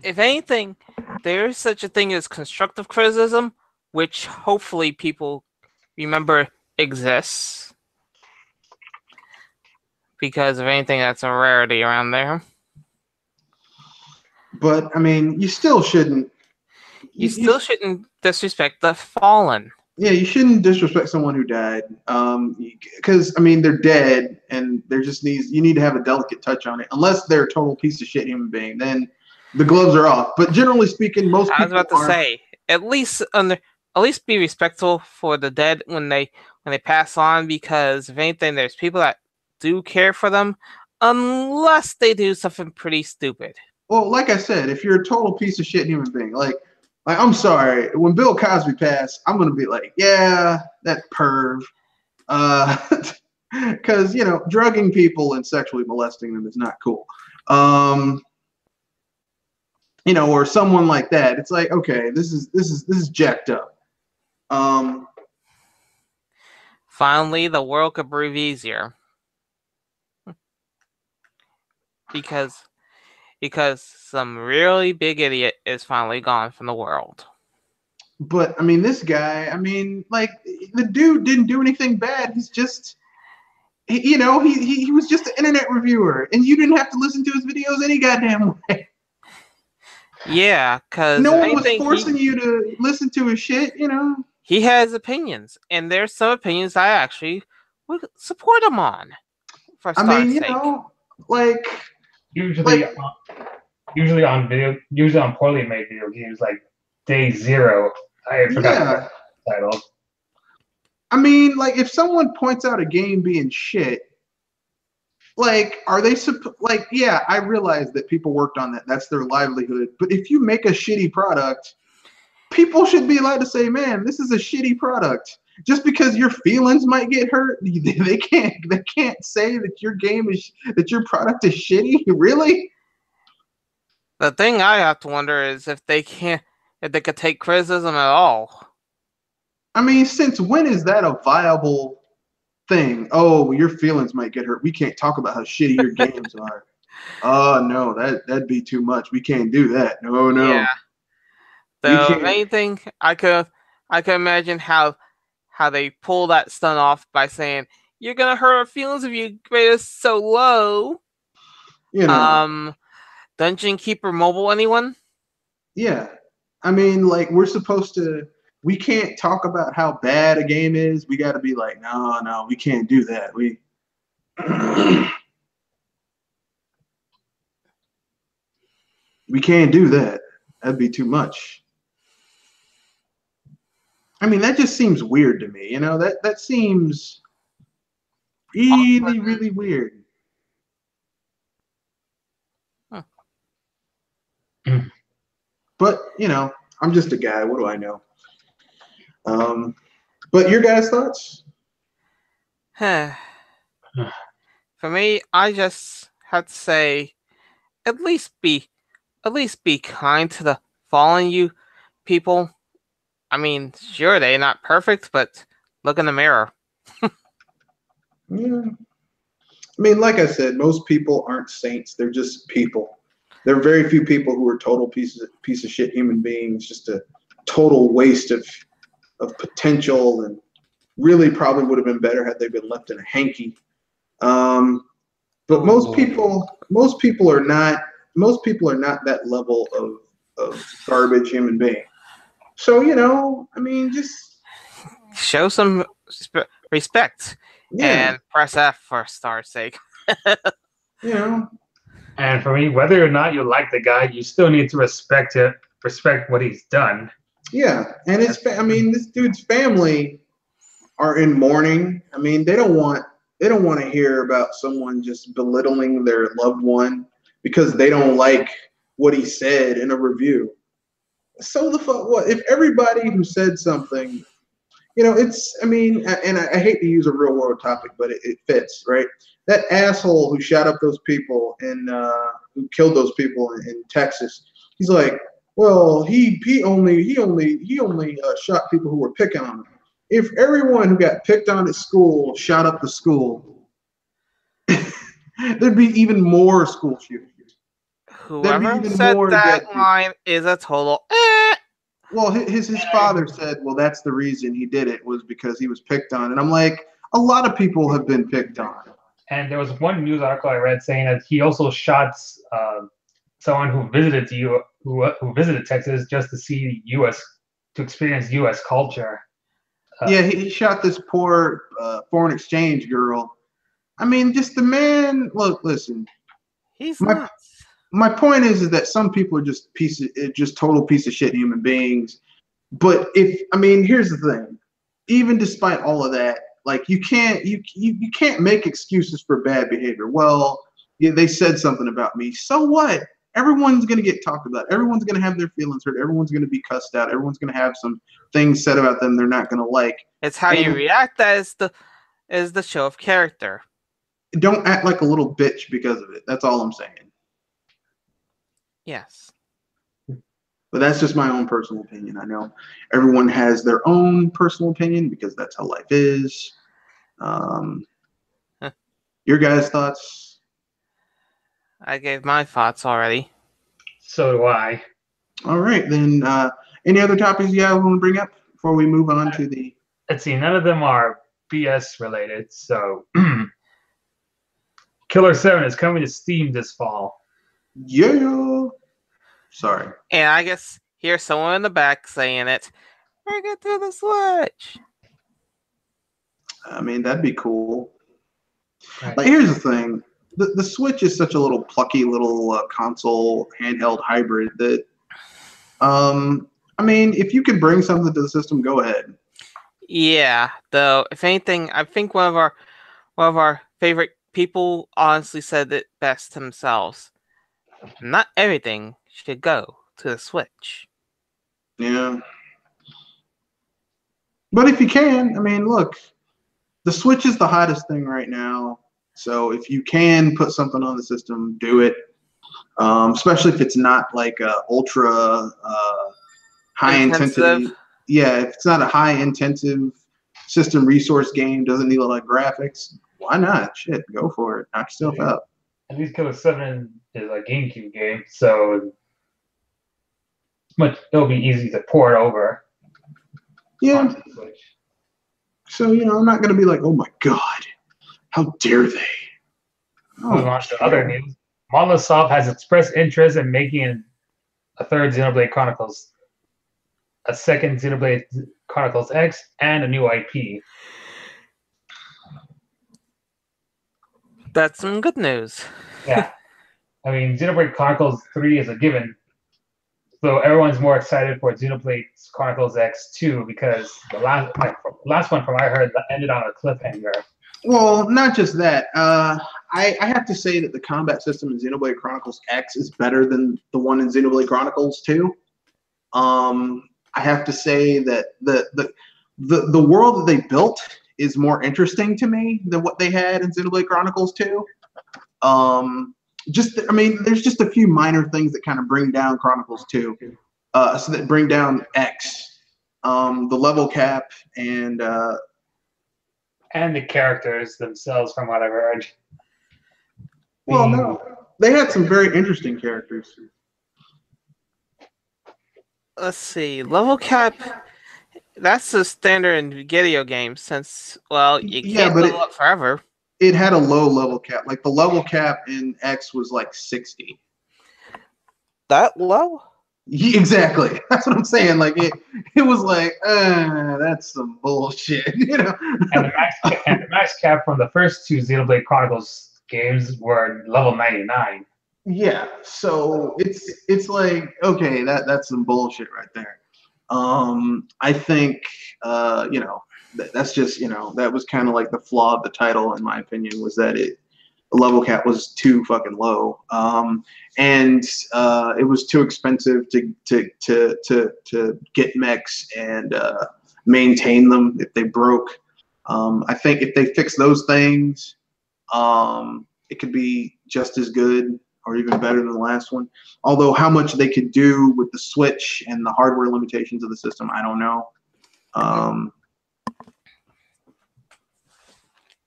If anything, there is such a thing as constructive criticism, which hopefully people remember exists. Because if anything, that's a rarity around there. But, I mean, you still shouldn't. You still shouldn't disrespect the fallen. Yeah, you shouldn't disrespect someone who died. Because I mean they're dead, and you need to have a delicate touch on it. Unless they're a total piece of shit human being, then the gloves are off. But generally speaking, most I was people about to aren't. say, at least be respectful for the dead when they pass on, because if anything, there's people that do care for them, unless they do something pretty stupid. Well, like I said, if you're a total piece of shit human being, like I'm sorry, when Bill Cosby passed, I'm gonna be like, yeah, that perv, because drugging people and sexually molesting them is not cool. Or someone like that. It's like, okay, this is jacked up. Finally, the world could breathe easier because some really big idiot is finally gone from the world. But I mean, this guy, I mean, like the dude didn't do anything bad. He's just, he was just an internet reviewer, and you didn't have to listen to his videos any goddamn way. Yeah, because No one was forcing you to listen to his shit, He has opinions, and there's some opinions I actually would support him on. For I mean, sake. like usually on poorly made video games, like Day Zero. I forgot the title. I mean, like if someone points out a game being shit, like, are they like? Yeah, I realize that people worked on that. That's their livelihood. But if you make a shitty product, people should be allowed to say, "Man, this is a shitty product." Just because your feelings might get hurt, they can't say that your product is shitty. Really? The thing I have to wonder is if they could take criticism at all. I mean, since when is that a viable thing? Oh, your feelings might get hurt. We can't talk about how shitty your games are. Oh no, that'd be too much. We can't do that. No. Yeah. So if anything, I could imagine how they pull that stunt off by saying, "You're gonna hurt our feelings if you grade us so low." Dungeon Keeper Mobile, anyone? Yeah. I mean, like, we can't talk about how bad a game is. We got to be like, no, we can't do that. We can't do that. That'd be too much. I mean, that just seems weird to me. That seems really, really weird. But, I'm just a guy. What do I know? But your guys' thoughts? For me, I just have to say, at least be kind to the fallen you people. I mean, sure, they're not perfect, but look in the mirror. Yeah. I mean, like I said, most people aren't saints. They're just people. There are very few people who are total piece of shit human beings, just a total waste of potential, and really probably would have been better had they been left in a hanky. But most people are not that level of garbage human being. So, I mean, just show some respect. Yeah. And press F for star's sake. And for me, whether or not you like the guy, you still need to respect what he's done. Yeah, and this dude's family are in mourning. I mean, they don't want to hear about someone just belittling their loved one because they don't like what he said in a review. So the fuck what? If everybody who said something, and I hate to use a real world topic, but it fits, right? That asshole who shot up those people and who killed those people in Texas, he's like, well, he only shot people who were picking on him. If everyone who got picked on at school shot up the school, there'd be even more school shootings. Whoever said that line is a total. Well, his father said, well, that's the reason he did it, was because he was picked on. And I'm like, a lot of people have been picked on. And there was one news article I read saying that he also shot someone who visited who visited Texas just to see to experience U.S. culture. Yeah, he shot this poor foreign exchange girl. I mean, just the man. Look, listen. He's My nuts. my point is that some people are just total piece of shit human beings. But here's the thing. Even despite all of that, like you can't make excuses for bad behavior. Well, yeah, they said something about me. So what? Everyone's gonna get talked about. Everyone's gonna have their feelings hurt. Everyone's gonna be cussed out. Everyone's gonna have some things said about them they're not gonna like. It's how you react that is the show of character. Don't act like a little bitch because of it. That's all I'm saying. Yes. But that's just my own personal opinion. I know everyone has their own personal opinion because that's how life is. Your guys' thoughts? I gave my thoughts already. So do I. All right, then. Any other topics you guys want to bring up before we move on to the? Let's see. None of them are BS related. So, Killer 7 is coming to Steam this fall. Yeah. Sorry. And I guess here's someone in the back saying it. Bring it to the Switch. I mean, that'd be cool. Right. Like, here's the thing. The Switch is such a little plucky little console handheld hybrid that, if you could bring something to the system, go ahead. Yeah, though, if anything, I think one of our favorite people honestly said it best themselves. Not everything should go to the Switch. Yeah. But if you can, look, the Switch is the hottest thing right now. So if you can put something on the system, do it. Especially if it's not like a ultra high intensity. Yeah, if it's not a high intensive system resource game, doesn't need a lot of graphics, why not? Shit, go for it. Knock yourself out. At least Killer 7 is a GameCube game, so it'll be easy to port over. Yeah. Onto the Switch. So, I'm not going to be like, oh my God, how dare they? Moving on to other news. Monolith Soft has expressed interest in making a third Xenoblade Chronicles, a second Xenoblade Chronicles X, and a new IP. That's some good news. Yeah. Xenoblade Chronicles 3 is a given. So everyone's more excited for Xenoblade Chronicles X 2 because the last one from I heard ended on a cliffhanger. Well, not just that. I have to say that the combat system in Xenoblade Chronicles X is better than the one in Xenoblade Chronicles 2. I have to say that the world that they built is more interesting to me than what they had in Xenoblade Chronicles 2. There's just a few minor things that kind of bring down Chronicles 2. So that bring down X. The level cap and the characters themselves, from what I've heard. Well, no. They had some very interesting characters. Let's see. Level cap. That's the standard in video games since, you can't level up forever. It had a low level cap. Like the level cap in X was like 60. That low? Yeah, exactly. That's what I'm saying. Like it was like, that's some bullshit, And the max cap from the first two Xenoblade Chronicles games were level 99. Yeah, so it's like, okay, that's some bullshit right there. I think that's just that was kind of like the flaw of the title, in my opinion, was that the level cap was too fucking low, and it was too expensive to get mechs and maintain them if they broke. I think if they fix those things, it could be just as good or even better than the last one. Although how much they could do with the Switch and the hardware limitations of the system, I don't know.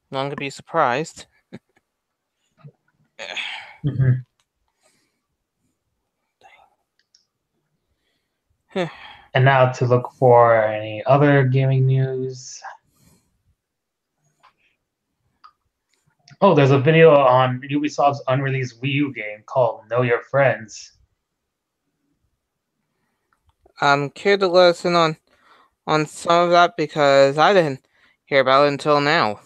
Not to be surprised. Mm-hmm. And now to look for any other gaming news. Oh, there's a video on Ubisoft's unreleased Wii U game called Know Your Friends. Care to let us in on some of that because I didn't hear about it until now.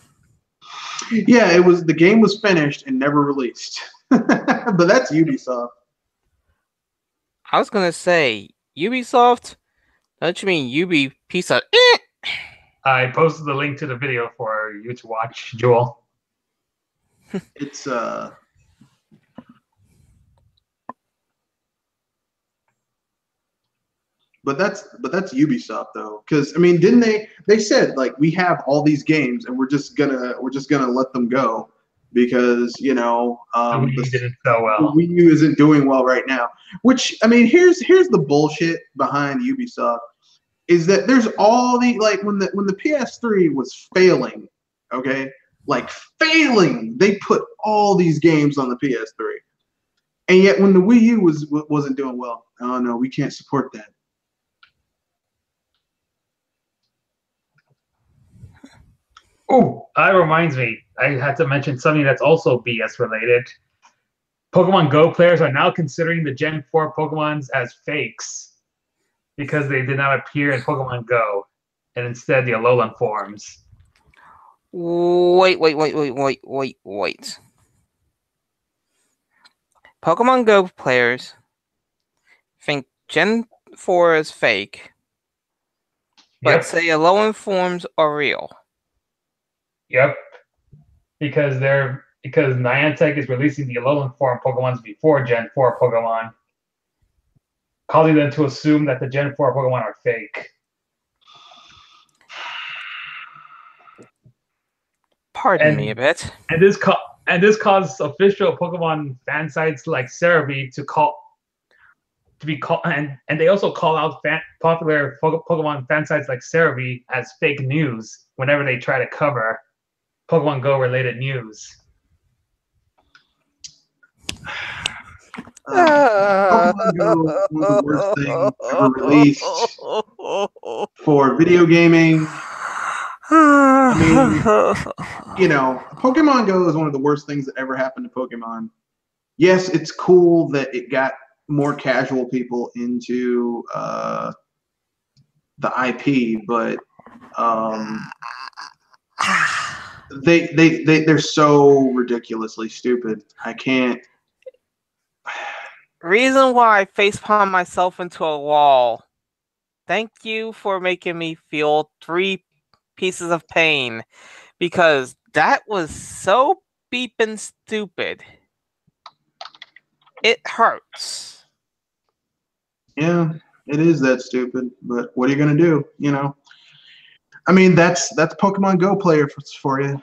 Yeah, the game was finished and never released. But that's Ubisoft. I was gonna say Ubisoft. Don't you mean Ubi piece of? I posted the link to the video for you to watch, Joel. It's But that's Ubisoft though, because I mean, didn't they said like we have all these games and we're just gonna let them go because The Wii didn't sell the well. Wii U isn't doing well right now. Which I mean, here's the bullshit behind Ubisoft is that there's all the like when the PS3 was failing, okay, like failing, they put all these games on the PS3, and yet when the Wii U wasn't doing well, oh no, we can't support that. Oh, that reminds me. I had to mention something that's also BS related. Pokemon Go players are now considering the Gen 4 Pokemons as fakes because they did not appear in Pokemon Go, and instead the Alolan forms. Wait. Pokemon Go players think Gen 4 is fake, but Yep. say Alolan forms are real. Yep. Because Niantic is releasing the Alolan form Pokemons before Gen 4 Pokemon, causing them to assume that the Gen 4 Pokemon are fake. Pardon me a bit. And this caused official Pokemon fan sites like Cerebi and they also call out popular Pokemon fan sites like Cerebi as fake news whenever they try to cover Pokemon Go related news. Pokemon Go was one of the worst things ever released for video gaming. I mean, Pokemon Go is one of the worst things that ever happened to Pokemon. Yes, it's cool that it got more casual people into the IP, but they're so ridiculously stupid. I can't. Reason why I facepalm myself into a wall. Thank you for making me feel 3 pieces of pain, because that was so beeping stupid. It hurts. Yeah, it is that stupid, but what are you gonna do? I mean, that's Pokemon Go player for you.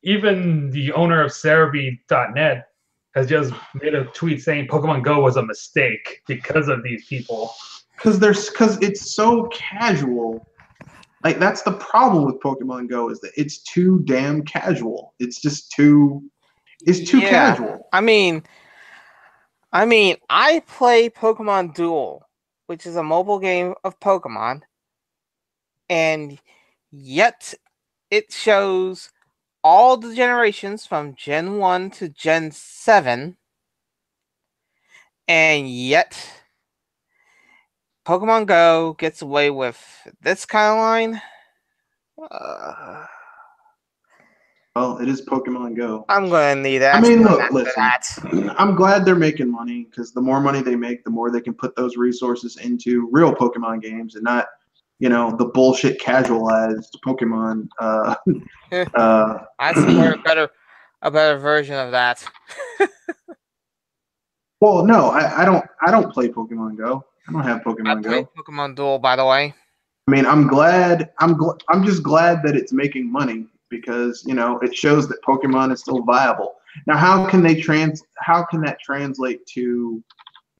Even the owner of Cerebi.net has just made a tweet saying Pokemon Go was a mistake because of these people. Because it's so casual. Like that's the problem with Pokemon Go is that it's too damn casual. It's just too casual. I mean, I play Pokemon Duel, which is a mobile game of Pokemon, and yet it shows all the generations from Gen 1 to Gen 7, and yet Pokemon Go gets away with this kind of line. Well, it is Pokemon Go. I'm gonna need that. I mean, look, listen. I'm glad they're making money because the more money they make, the more they can put those resources into real Pokemon games and not, the bullshit casualized Pokemon. I support a better version of that. Well, no, I don't play Pokemon Go. I don't have Pokemon Go. I play Pokemon Duel, by the way. I mean, I'm just glad that it's making money because it shows that Pokemon is still viable. Now, how can that translate to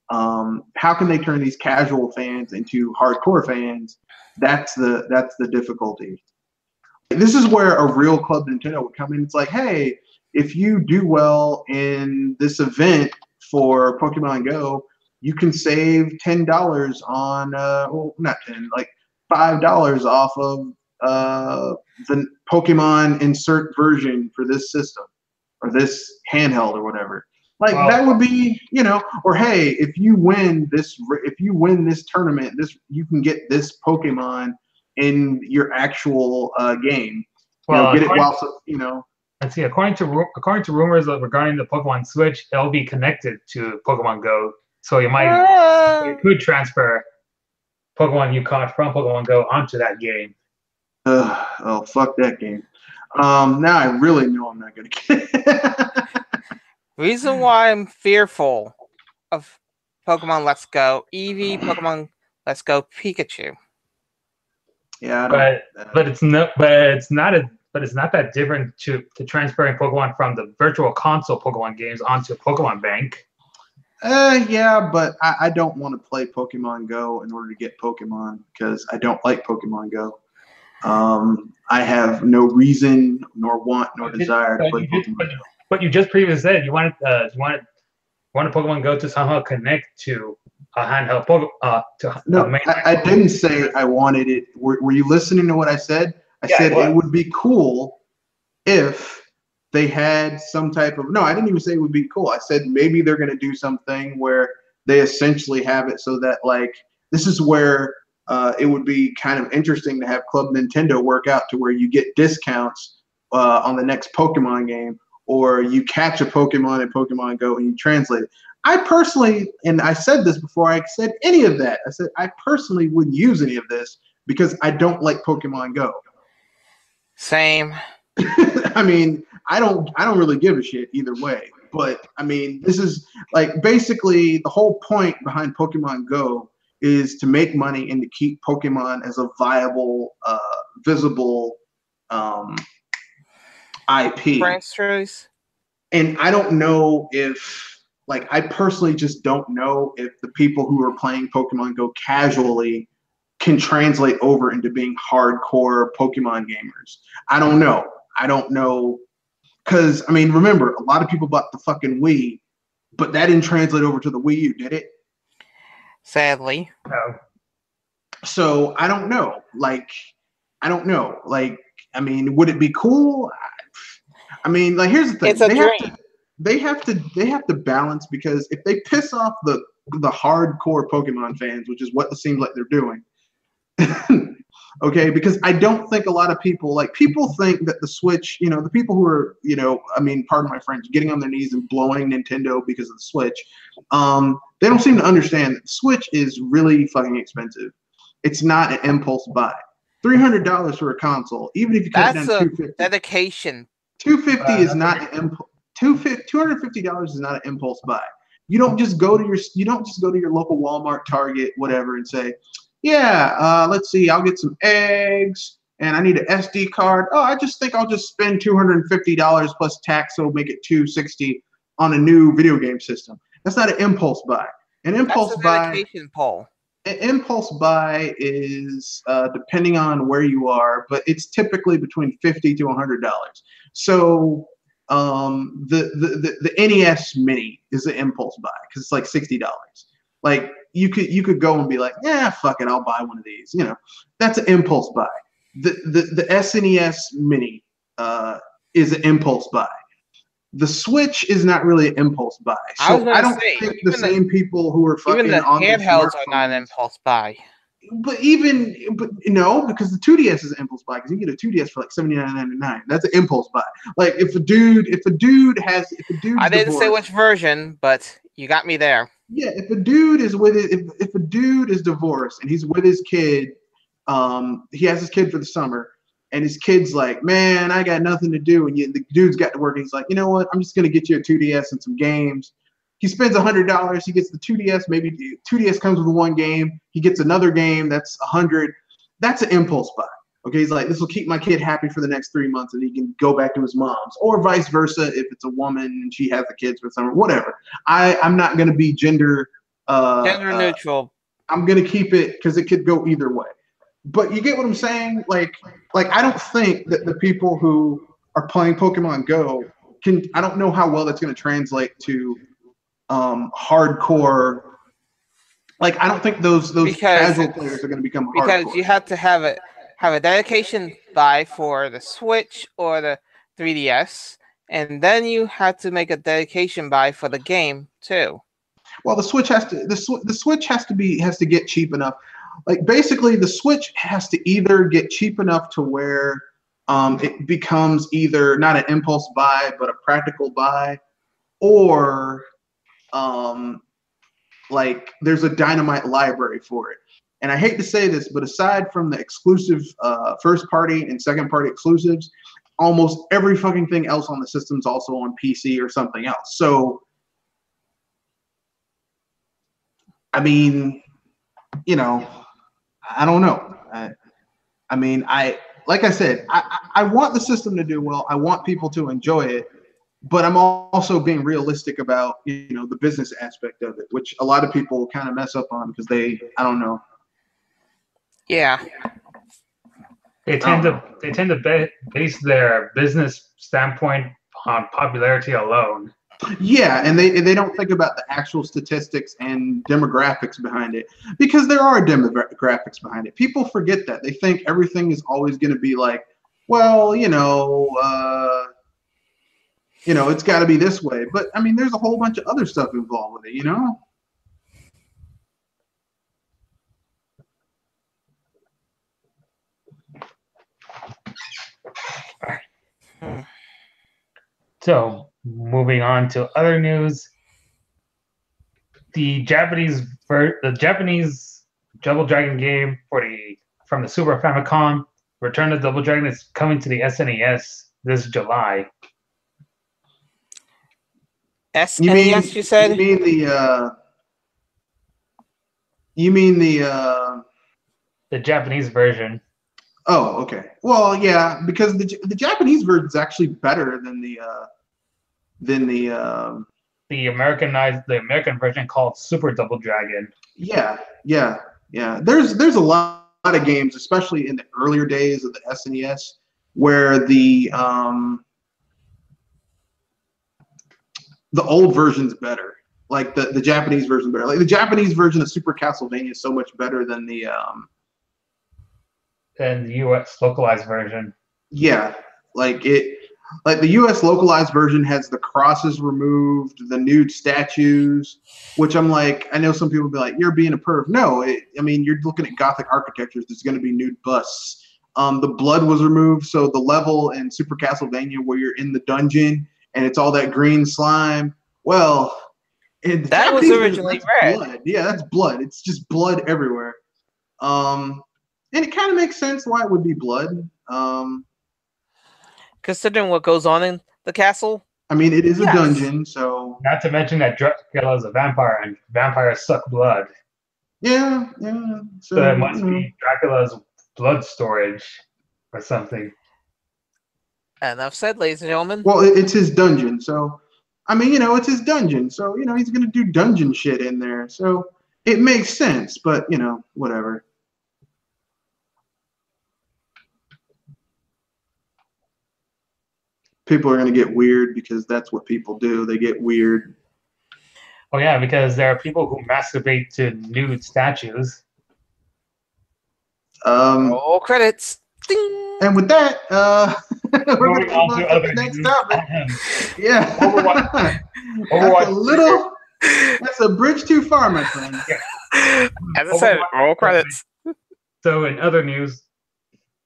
how can they turn these casual fans into hardcore fans? That's the difficulty. This is where a real Club Nintendo would come in. It's like, hey, if you do well in this event for Pokemon Go, you can save $10 on not 10, like $5 off of the Pokemon insert version for this system or this handheld or whatever. Like that would be, or hey, if you if you win this tournament, you can get this Pokemon in your actual game. Well, get it while Let's see. According to rumors regarding the Pokemon Switch, it'll be connected to Pokemon Go, so you could transfer Pokemon you caught from Pokemon Go onto that game. Oh, fuck that game. Now I really know I'm not gonna get it. Reason why I'm fearful of Pokemon Let's Go Eevee, Pokemon Let's Go Pikachu. Yeah, but it's not that different to transferring Pokemon from the Virtual Console Pokemon games onto Pokemon Bank. Yeah, but I don't want to play Pokemon Go in order to get Pokemon because I don't like Pokemon Go. I have no reason, nor want, nor desire to play Pokemon Go. But you just previously said you wanted Pokemon Go to somehow connect to a handheld Pokemon. No, I didn't say I wanted it. Were you listening to what I said? I said it would be cool if they had some type of. No, I didn't even say it would be cool. I said maybe they're going to do something where they essentially have it so that this is where it would be kind of interesting to have Club Nintendo work out to where you get discounts on the next Pokemon game, or you catch a Pokemon in Pokemon Go and you translate it. I personally, and I said this before I said any of that, I said I personally wouldn't use any of this because I don't like Pokemon Go. Same. I mean, I don't really give a shit either way. But I mean, this is basically the whole point behind Pokemon Go is to make money and to keep Pokemon as a viable, visible IP. Franchise. And I don't know if, I personally just don't know if the people who are playing Pokemon Go casually can translate over into being hardcore Pokemon gamers. I don't know. Because, I mean, remember, a lot of people bought the fucking Wii, but that didn't translate over to the Wii U, did it? Sadly. No. So, I don't know. I mean, would it be cool? I mean, here's the thing. It's a dream. They have to balance, because if they piss off the hardcore Pokemon fans, which is what it seems like they're doing, okay, because I don't think a lot of people think that the Switch, the people who are, I mean, pardon my French, getting on their knees and blowing Nintendo because of the Switch, they don't seem to understand that the Switch is really fucking expensive. It's not an impulse buy. $300 for a console, even if you cut it down to $250. Dedication. $250 is not an impulse. $250 is not an impulse buy. You don't just go to your local Walmart, Target, whatever, and say, yeah, let's see, I'll get some eggs and I need an SD card. Oh, I just think I'll just spend $250 plus tax, so it'll make it $260 on a new video game system. That's not an impulse buy. An impulse buy is depending on where you are, but it's typically between $50 to $100. So the NES Mini is an impulse buy because it's like $60. Like you could go and be like, yeah, fuck it, I'll buy one of these. That's an impulse buy. The SNES Mini is an impulse buy. The Switch is not really an impulse buy. So I don't think the same people who are fucking even the on handhelds are not an impulse buy. But no, because the 2DS is an impulse buy, because you can get a 2DS for like $79.99. That's an impulse buy. Like if a dude I didn't say which version, but you got me there. Yeah, if a dude is if a dude is divorced and he's with his kid, he has his kid for the summer, and his kid's like, man, I got nothing to do, and the dude's got to work. And he's like, you know what? I'm just gonna get you a 2DS and some games. He spends $100. He gets the 2DS. Maybe the 2DS comes with one game. He gets another game. That's $100. That's an impulse buy. Okay, he's like, this will keep my kid happy for the next 3 months, and he can go back to his mom's, or vice versa if it's a woman and she has the kids for summer. Whatever. I'm not gonna be gender neutral. I'm gonna keep it because it could go either way. But you get what I'm saying? Like I don't think that the people who are playing Pokemon Go can. I don't know how well that's gonna translate to hardcore. Like I don't think those casual players are going to become hardcore. Because you have to have a dedication buy for the Switch or the 3DS, and then you have to make a dedication buy for the game too. Well, the Switch has to the Switch has to get cheap enough. Like basically, the Switch has to either get cheap enough to where it becomes either not an impulse buy but a practical buy, or like there's a dynamite library for it. And I hate to say this, but aside from the exclusive first party and second party exclusives, almost every fucking thing else on the system is also on PC or something else. So, I mean, you know, I don't know. I mean, like I said, I want the system to do well. I want people to enjoy it, but I'm also being realistic about, you know, the business aspect of it, which a lot of people kind of mess up on because I don't know. Yeah. They tend to base their business standpoint on popularity alone. Yeah, and they don't think about the actual statistics and demographics behind it, because there are demographics behind it. People forget that. They think everything is always going to be like, well, it's got to be this way. But I mean, there's a whole bunch of other stuff involved with it, you know? So, moving on to other news, the Japanese Double Dragon game from the Super Famicom, Return of Double Dragon, is coming to the SNES this July. SNES, you said? You mean the Japanese version. Oh, okay. Well, yeah, because the Japanese version is actually better than the American version called Super Double Dragon. Yeah. There's a lot of games, especially in the earlier days of the SNES, where the old version's better. Like the Japanese version better. Like the Japanese version of Super Castlevania is so much better than the US localized version. Yeah, like the US localized version has the crosses removed, the nude statues, which I'm like, I know some people will be like, you're being a perv. No, I mean, you're looking at Gothic architectures. There's going to be nude busts. The blood was removed, so the level in Super Castlevania where you're in the dungeon and it's all that green slime. Well, that was originally red. Blood. Yeah, that's blood. It's just blood everywhere. And it kind of makes sense why it would be blood. Considering what goes on in the castle. I mean, it is a dungeon, so... Not to mention that Dracula is a vampire, and vampires suck blood. Yeah. So it must be Dracula's blood storage or something. Enough said, ladies and gentlemen. Well, it's his dungeon, so... I mean, it's his dungeon, so, he's going to do dungeon shit in there. So it makes sense, but, whatever. People are going to get weird because that's what people do. They get weird. Oh, yeah, because there are people who masturbate to nude statues. Roll credits. Ding. And with that, we're going to move on to the next topic. Yeah. Overwatch. That's a bridge too far, my friend. Yeah. As I said, roll credits. So in other news,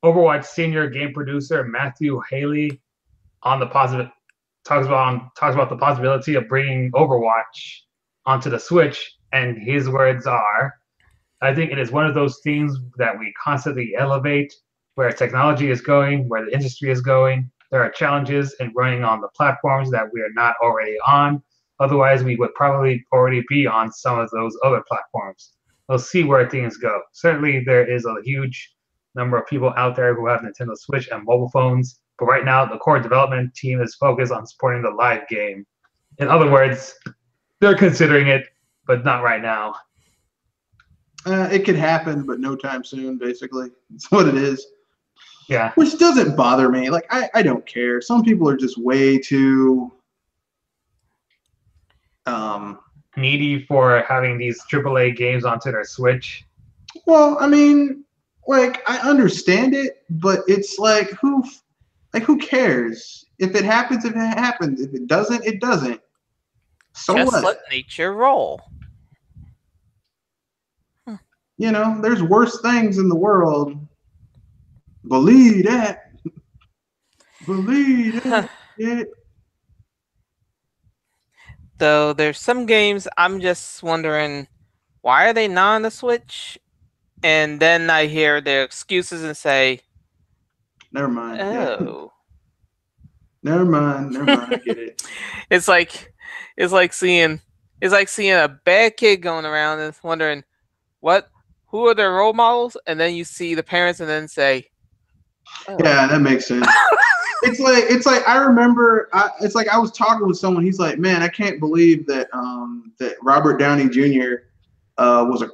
Overwatch senior game producer Matthew Haley talks about the possibility of bringing Overwatch onto the Switch, and his words are, "I think it is one of those things that we constantly elevate, where technology is going, where the industry is going. There are challenges in running on the platforms that we are not already on. Otherwise, we would probably already be on some of those other platforms. We'll see where things go. Certainly, there is a huge number of people out there who have Nintendo Switch and mobile phones, but right now, the core development team is focused on supporting the live game. In other words, they're considering it, but not right now." It could happen, but no time soon, basically. That's what it is. Yeah. Which doesn't bother me. Like, I don't care. Some people are just way too... needy for having these AAA games onto their Switch. Well, I mean, like, I understand it, but it's like, who cares? If it happens, it happens. If it doesn't, it doesn't. So just what? let nature roll. You know, there's worse things in the world. Believe that. Believe that. Yeah. Though there's some games I'm just wondering, why are they not on the Switch? And then I hear their excuses and say, Never mind. Yeah. "Oh." Never mind. Never mind. I get it. It's like seeing a bad kid going around and wondering who are their role models, and then you see the parents and then say, "Oh." Yeah, that makes sense. It's like I remember. It's like I was talking with someone. He's like, "Man, I can't believe that that Robert Downey Jr. Was a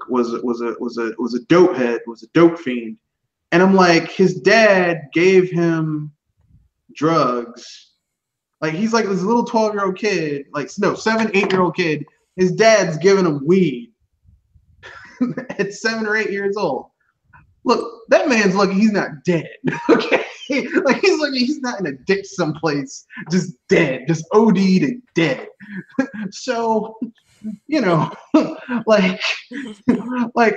dope head, was a dope fiend." And I'm like, his dad gave him drugs. Like he's like this little 12-year-old kid, like no 7, 8-year-old kid. His dad's giving him weed at 7 or 8 years old. Look, that man's lucky he's not dead. Okay, like he's lucky he's not in a ditch someplace, just dead, just OD'd and dead. So, you know, like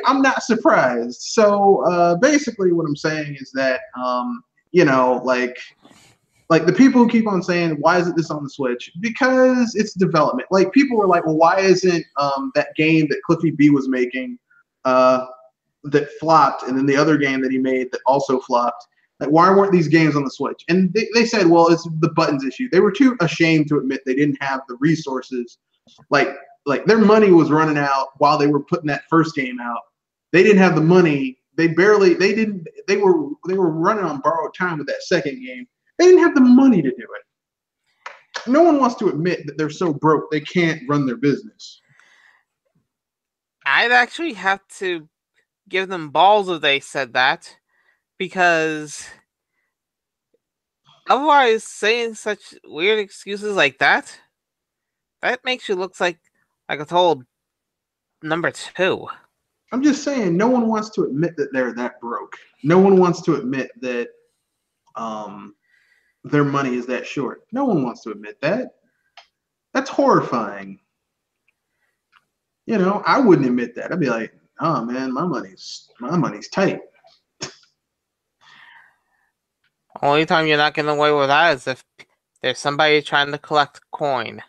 I'm not surprised. So basically, what I'm saying is that you know, like the people who keep on saying, why isn't this on the Switch? Because it's development. Like people were like, well, why isn't that game that Cliffy B was making that flopped, and then the other game that he made that also flopped? Like, why weren't these games on the Switch? And they said, well, it's the buttons issue. They were too ashamed to admit they didn't have the resources. Like their money was running out while they were putting that first game out. They didn't have the money. They were running on borrowed time with that second game. They didn't have the money to do it. No one wants to admit that they're so broke they can't run their business. I'd actually have to give them balls if they said that, because otherwise saying such weird excuses like that makes you look like a total number 2. I'm just saying, no one wants to admit that they're that broke. No one wants to admit that their money is that short. No one wants to admit that. That's horrifying. You know, I wouldn't admit that. I'd be like, oh man, my money's tight. Only time you're not getting away with that is if there's somebody trying to collect coin.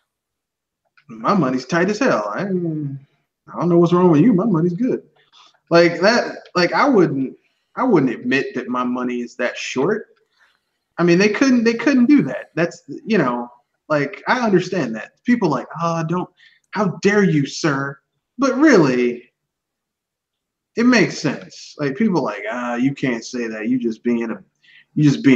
My money's tight as hell. I don't know what's wrong with you. My money's good. Like that. Like I wouldn't admit that my money is that short. I mean, they couldn't do that. That's, you know, like I understand that. People like, how dare you, sir? But really, it makes sense. Like people like, you can't say that. You just being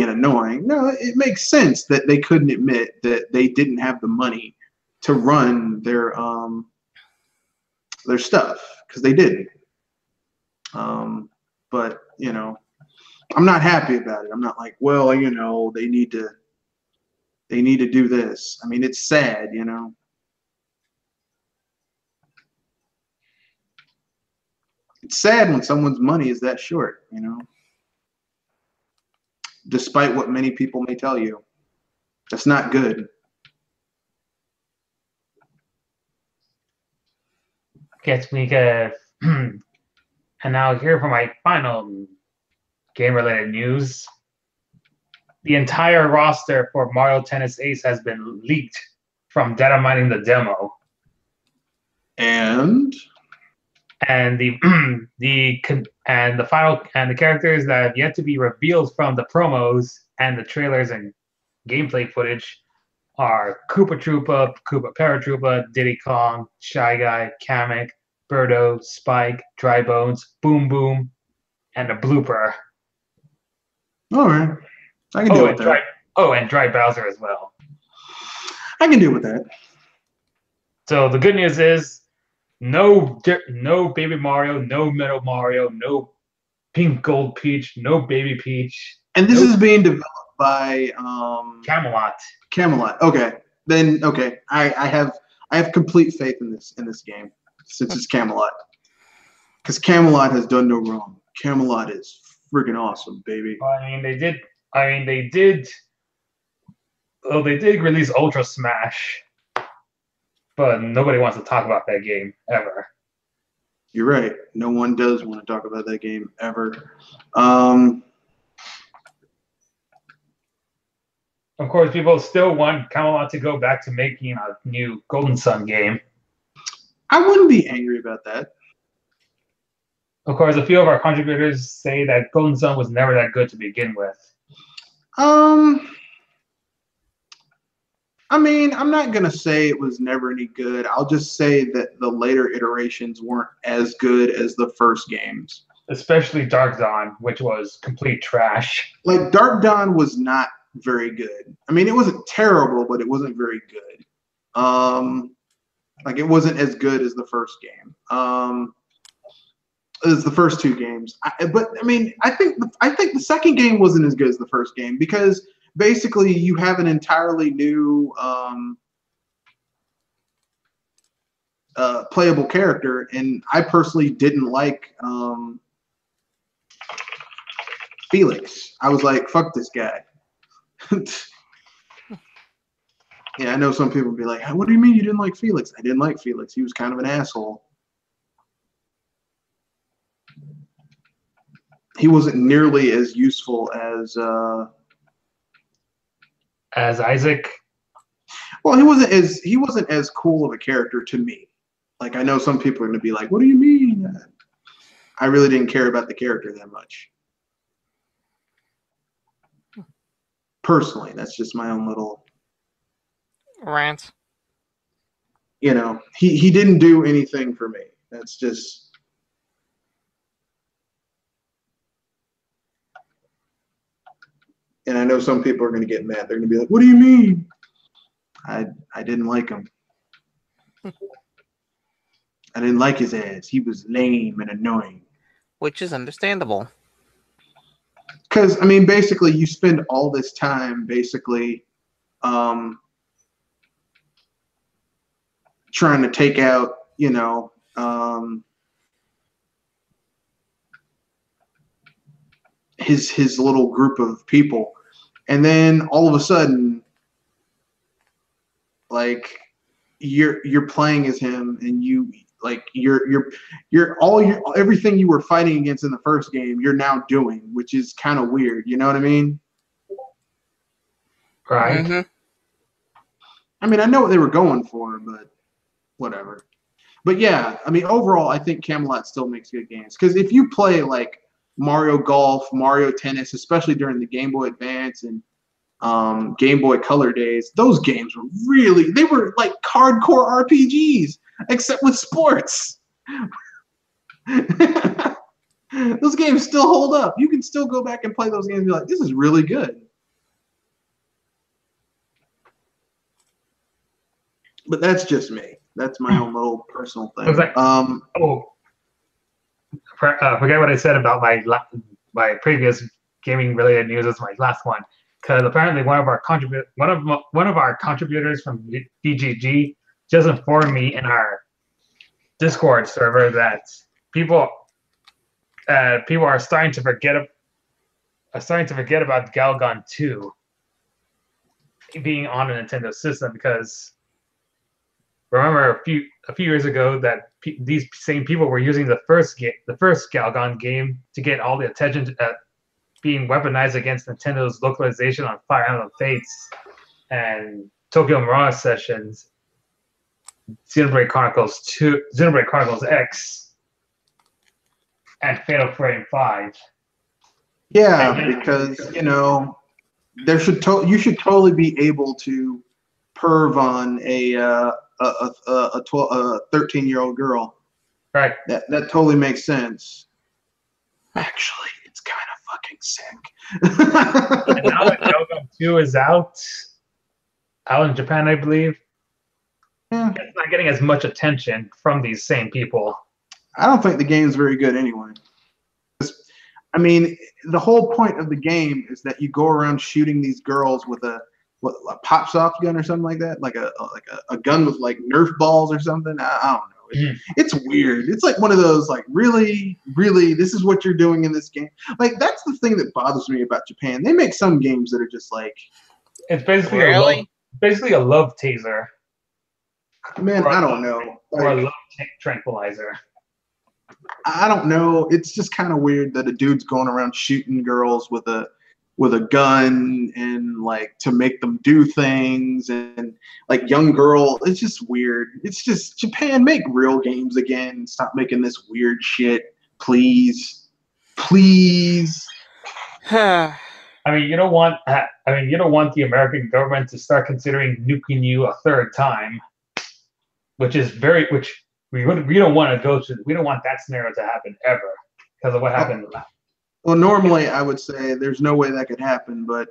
annoying. No, it makes sense that they couldn't admit that they didn't have the money to run their stuff, because they didn't. But you know, I'm not happy about it. I'm not like, well, you know, they need to do this. I mean, it's sad, you know. It's sad when someone's money is that short, you know. Despite what many people may tell you, that's not good. Guess we could. And now here for my final game-related news. The entire roster for Mario Tennis Ace has been leaked from data mining the demo. And the characters that have yet to be revealed from the promos and the trailers and gameplay footage are Koopa Troopa, Koopa Paratroopa, Diddy Kong, Shy Guy, Kamek, Birdo, Spike, Dry Bones, Boom Boom, and a blooper. All right, I can deal with that. And Dry Bowser as well. I can deal with that. So the good news is, no Baby Mario, no Metal Mario, no Pink Gold Peach, no Baby Peach. And this is being developed by Camelot. Camelot. Okay, then okay, I have complete faith in this game, since it's Camelot, because Camelot has done no wrong. Camelot is freaking awesome, baby. They did release Ultra Smash, but nobody wants to talk about that game ever. You're right. No one does want to talk about that game ever. Of course, people still want Camelot to go back to making a new Golden Sun game. I wouldn't be angry about that. Of course, a few of our contributors say that Golden Sun was never that good to begin with. I mean, I'm not going to say it was never any good. I'll just say that the later iterations weren't as good as the first games. Especially Dark Dawn, which was complete trash. Like, Dark Dawn was not very good. I mean, it wasn't terrible, but it wasn't very good. Like, it wasn't as good as the first game. As the first two games. But, I mean, I think the second game wasn't as good as the first game because basically you have an entirely new playable character, and I personally didn't like Felix. I was like, fuck this guy. Yeah, I know some people would be like, what do you mean you didn't like Felix? I didn't like Felix. He was kind of an asshole. He wasn't nearly as useful as Isaac. Well, he wasn't as cool of a character to me. Like, I know some people are going to be like, what do you mean? I really didn't care about the character that much. Personally, that's just my own little rant. You know, he didn't do anything for me. That's just. And I know some people are going to get mad. They're going to be like, what do you mean? I didn't like him. I didn't like his ass. He was lame and annoying. Which is understandable. Because, I mean, basically, you spend all this time basically trying to take out, you know, his little group of people. And then all of a sudden, like, you're playing as him, and everything you were fighting against in the first game, you're now doing, which is kind of weird. You know what I mean? Right. Mm-hmm. I mean, I know what they were going for, but whatever. But yeah, I mean, overall, I think Camelot still makes good games. Because if you play like Mario Golf, Mario Tennis, especially during the Game Boy Advance and Game Boy Color days, those games were they were like hardcore RPGs, except with sports. Those games still hold up. You can still go back and play those games and be like, this is really good. But that's just me. That's my own little personal thing. Forget what I said about my previous gaming related news as my last one, because apparently one of our contributors from DGG just informed me in our Discord server that people are starting to forget about Galgun 2 being on a Nintendo system, because remember a few years ago that these same people were using the first Galgun game to get all the attention being weaponized against Nintendo's localization on Fire Emblem Fates and Tokyo Mirage Sessions, Xenoblade Chronicles X, and Fatal Frame 5. Yeah, because you know you should totally be able to perv on a 13-year-old girl. Right. That totally makes sense. Actually, it's kind of fucking sick. And now that Galgun 2 is out in Japan, I believe, it's not getting as much attention from these same people. I don't think the game's very good anyway. I mean, the whole point of the game is that you go around shooting these girls with a pop soft gun or something like that, like a gun with like Nerf balls or something. I don't know. It's weird. It's like one of those like, really, this is what you're doing in this game. Like, that's the thing that bothers me about Japan. They make some games that are just like, it's basically a love taser. Man, I don't know. Or a love tranquilizer. I don't know. It's just kind of weird that a dude's going around shooting girls with a gun and like to make them do things and like young girl. It's just weird. It's just Japan, make real games again. Stop making this weird shit, please, please. I mean, you don't want the American government to start considering nuking you a third time, which we don't want to go to. We don't want that scenario to happen ever because of what happened. Well, normally I would say there's no way that could happen, but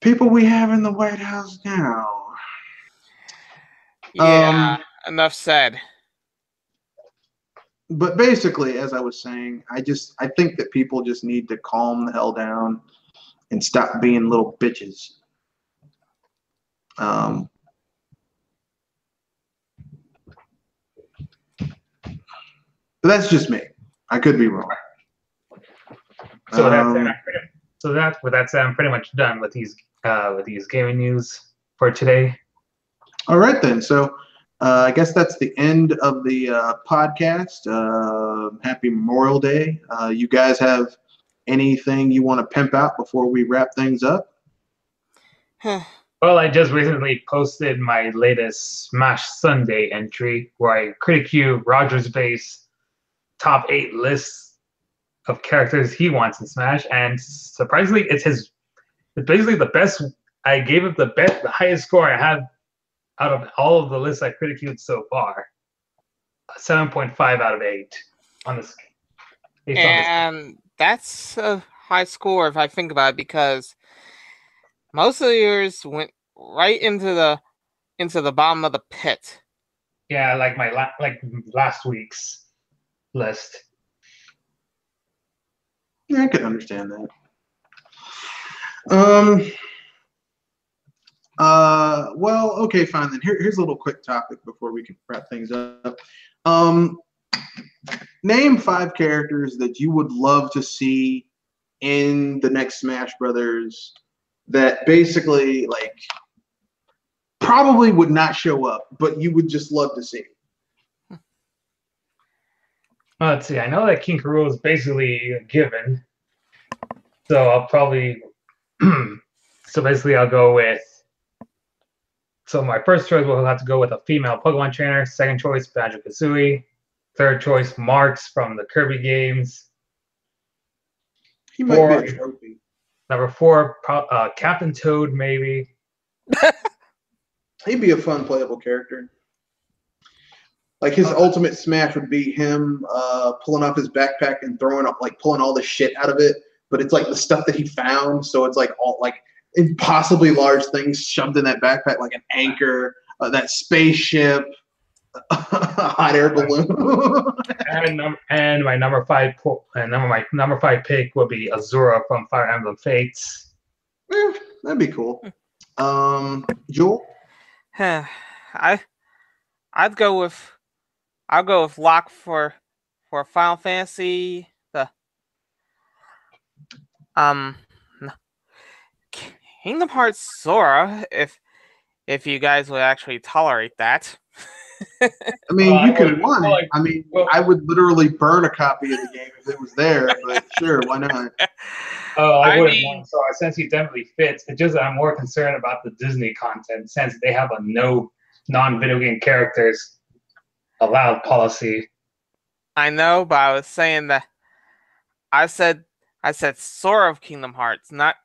people we have in the White House now. Yeah, enough said. But basically, as I was saying, I think that people just need to calm the hell down and stop being little bitches. But that's just me. I could be wrong. So with that said, I'm pretty much done with these gaming news for today. All right then. So I guess that's the end of the podcast. Happy Memorial Day. You guys have anything you want to pimp out before we wrap things up? Well, I just recently posted my latest Smash Sunday entry where I critique Roger's base top 8 lists of characters he wants in Smash, and surprisingly, it's basically the best. I gave it the highest score I have out of all of the lists I critiqued so far. 7.5 out of 8 on this. And that's a high score if I think about it, because most of yours went right into the bottom of the pit. Yeah, like last week's list. Yeah, I can understand that. Well, okay, fine then. Here's a little quick topic before we can wrap things up. Name 5 characters that you would love to see in the next Smash Brothers that basically like probably would not show up, but you would just love to see. Let's see. I know that King Karoo is basically a given, so I'll probably. So basically, I'll go with. So my first choice will have to go with a female Pokemon trainer. Second choice, Banjo-Kazooie. Third choice, Marks from the Kirby games. He might be a trophy. Number 4, Captain Toad, maybe. He'd be a fun playable character. Like his ultimate smash would be him pulling off his backpack and throwing up, like pulling all the shit out of it. But it's like the stuff that he found, so it's like all like impossibly large things shoved in that backpack, like an anchor, that spaceship, a hot air balloon. and my number 5 pick would be Azura from Fire Emblem Fates. That'd be cool. Joel? I'll go with Locke for Final Fantasy. Kingdom Hearts Sora, if you guys would actually tolerate that. I mean, you could want it. I mean, I would literally burn a copy of the game if it was there, but sure, why not? I wouldn't want Sora since he definitely fits. It's just that I'm more concerned about the Disney content since they have a no non-video game characters allowed policy. I know, but I was saying that I said Sora of Kingdom Hearts, not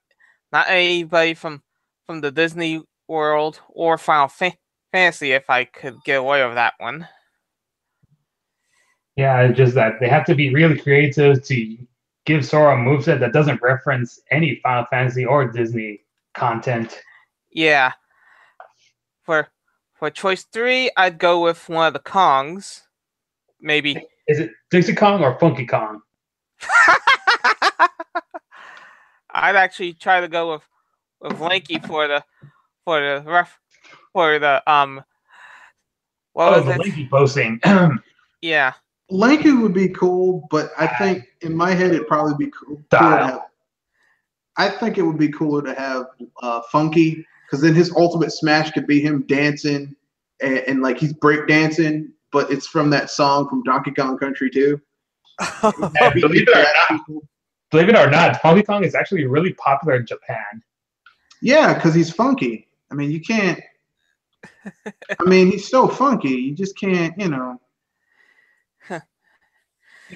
anybody from the Disney world or Final Fantasy, if I could get away with that one. Yeah, it's just that they have to be really creative to give Sora a moveset that doesn't reference any Final Fantasy or Disney content. Yeah. For choice 3, I'd go with one of the Kongs. Maybe. Is it Dixie Kong or Funky Kong? I'd actually try to go with Lanky for the Lanky posting. Yeah. Lanky would be cool, but I think in my head it'd probably be cool. I think it would be cooler to have Funky, because then his ultimate smash could be him dancing and like he's break dancing, but it's from that song from Donkey Kong Country 2. And believe it or not, Donkey Kong is actually really popular in Japan. Yeah, because he's funky. I mean, you can't. I mean, he's so funky. You just can't, you know.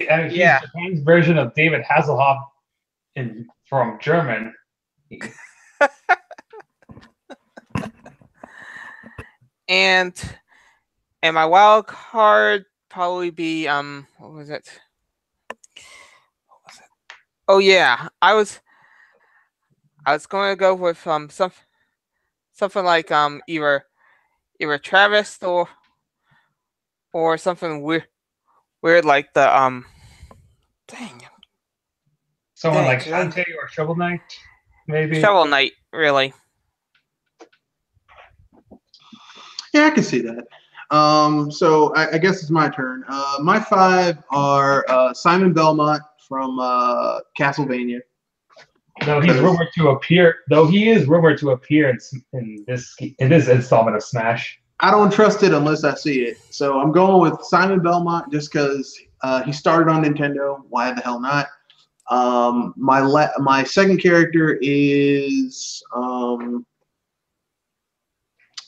And he's Japan's version of David Hasselhoff from German. And my wild card probably be what was it? Oh yeah, I was going to go with something like either Travis or something weird like the dang. Someone like Shantae or Shovel Knight, maybe. Shovel Knight, really. Yeah, I can see that. So I guess it's my turn. My 5 are Simon Belmont from Castlevania. Though he is rumored to appear in this installment of Smash. I don't trust it unless I see it. So I'm going with Simon Belmont just because he started on Nintendo. Why the hell not? My second character is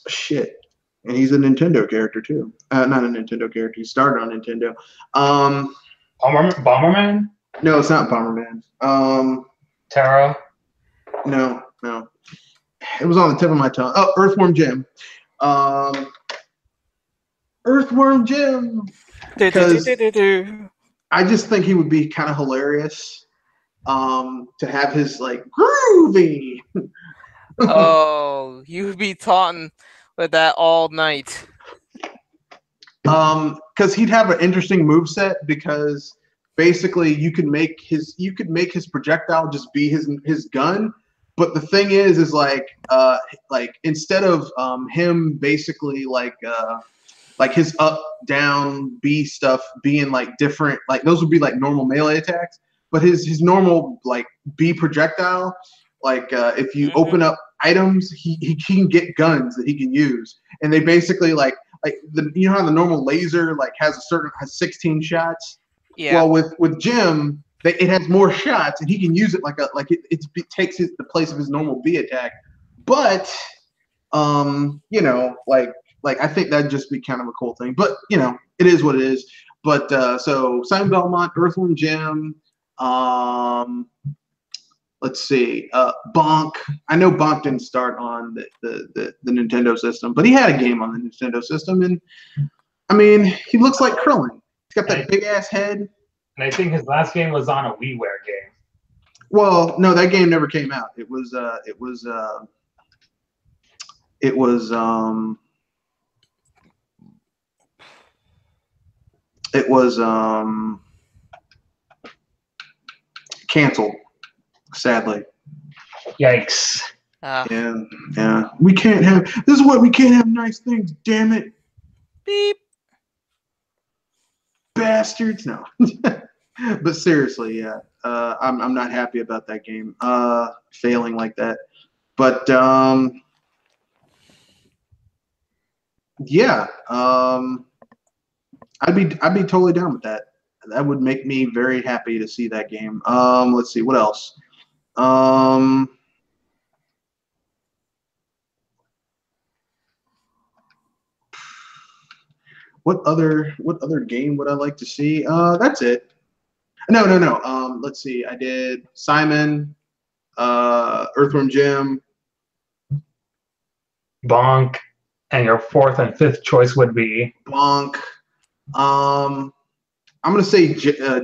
shit. And he's a Nintendo character too. Not a Nintendo character. He started on Nintendo. Bomberman? No, it's not Bomberman. Taro? No. It was on the tip of my tongue. Oh, Earthworm Jim. Earthworm Jim. Because I just think he would be kind of hilarious. To have his like groovy. Oh, you would be taunting with that all night. Because he'd have an interesting moveset because basically you could make his projectile just be his gun. But the thing is like instead of him basically like his up, down, B stuff being like different, like those would be like normal melee attacks. But his normal like B projectile, like if you open up items, he can get guns that he can use, and they basically like you know how the normal laser like has 16 shots. Yeah. Well, with Jim, it has more shots, and he can use it it takes the place of his normal B attack. But you know, like I think that'd just be kind of a cool thing. But you know, it is what it is. But so Simon Belmont, Earthworm Jim. Let's see. Bonk. I know Bonk didn't start on the Nintendo system, but he had a game on the Nintendo system, and I mean, he looks like Krillin. He's got that big ass head. And I think his last game was on a WiiWare game. Well, no, that game never came out. It was canceled, sadly. Yikes. Yeah. We can't have. This is why we can't have nice things. Damn it. Beep. Bastards. No. But seriously, yeah. I'm not happy about that game. Failing like that. But yeah. I'd be totally down with that. That would make me very happy to see that game. Let's see what else. What other game would I like to see? That's it. No. Let's see. I did Simon, Earthworm Jim, Bonk, and your fourth and fifth choice would be Bonk. I'm gonna say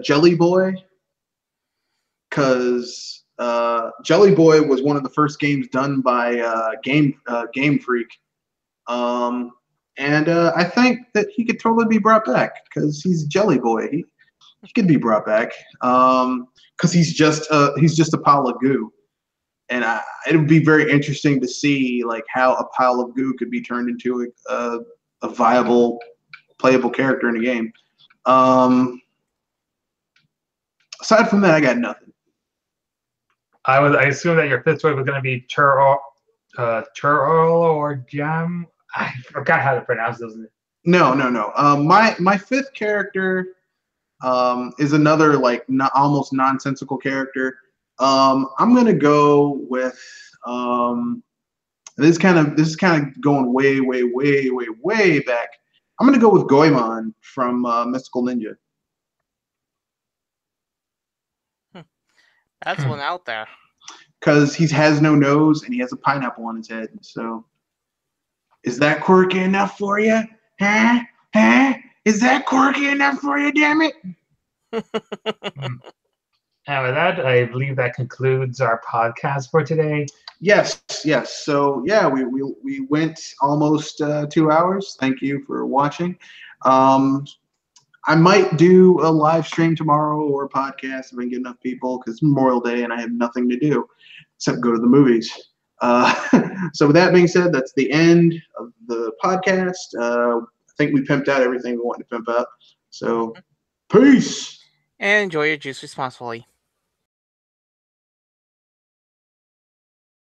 Jelly Boy, because Jelly Boy was one of the first games done by Game Freak, and I think that he could totally be brought back because he's Jelly Boy. He could be brought back because he's just a pile of goo, and it would be very interesting to see like how a pile of goo could be turned into a viable, playable character in a game. Aside from that, I got nothing. I assume that your fifth choice was going to be churro or jam. I forgot how to pronounce those. No. My fifth character is another like almost nonsensical character. I'm gonna go with this is kind of going way back. I'm gonna go with Goemon from Mystical Ninja. That's one out there. Because he has no nose and he has a pineapple on his head. So, is that quirky enough for you? Huh? Is that quirky enough for you? Damn it! And with that, I believe that concludes our podcast for today. Yes. So yeah, we went almost 2 hours. Thank you for watching. I might do a live stream tomorrow or a podcast if I can get enough people because it's Memorial Day and I have nothing to do except go to the movies. So with that being said, that's the end of the podcast. I think we pimped out everything we wanted to pimp out. So peace. And enjoy your juice responsibly.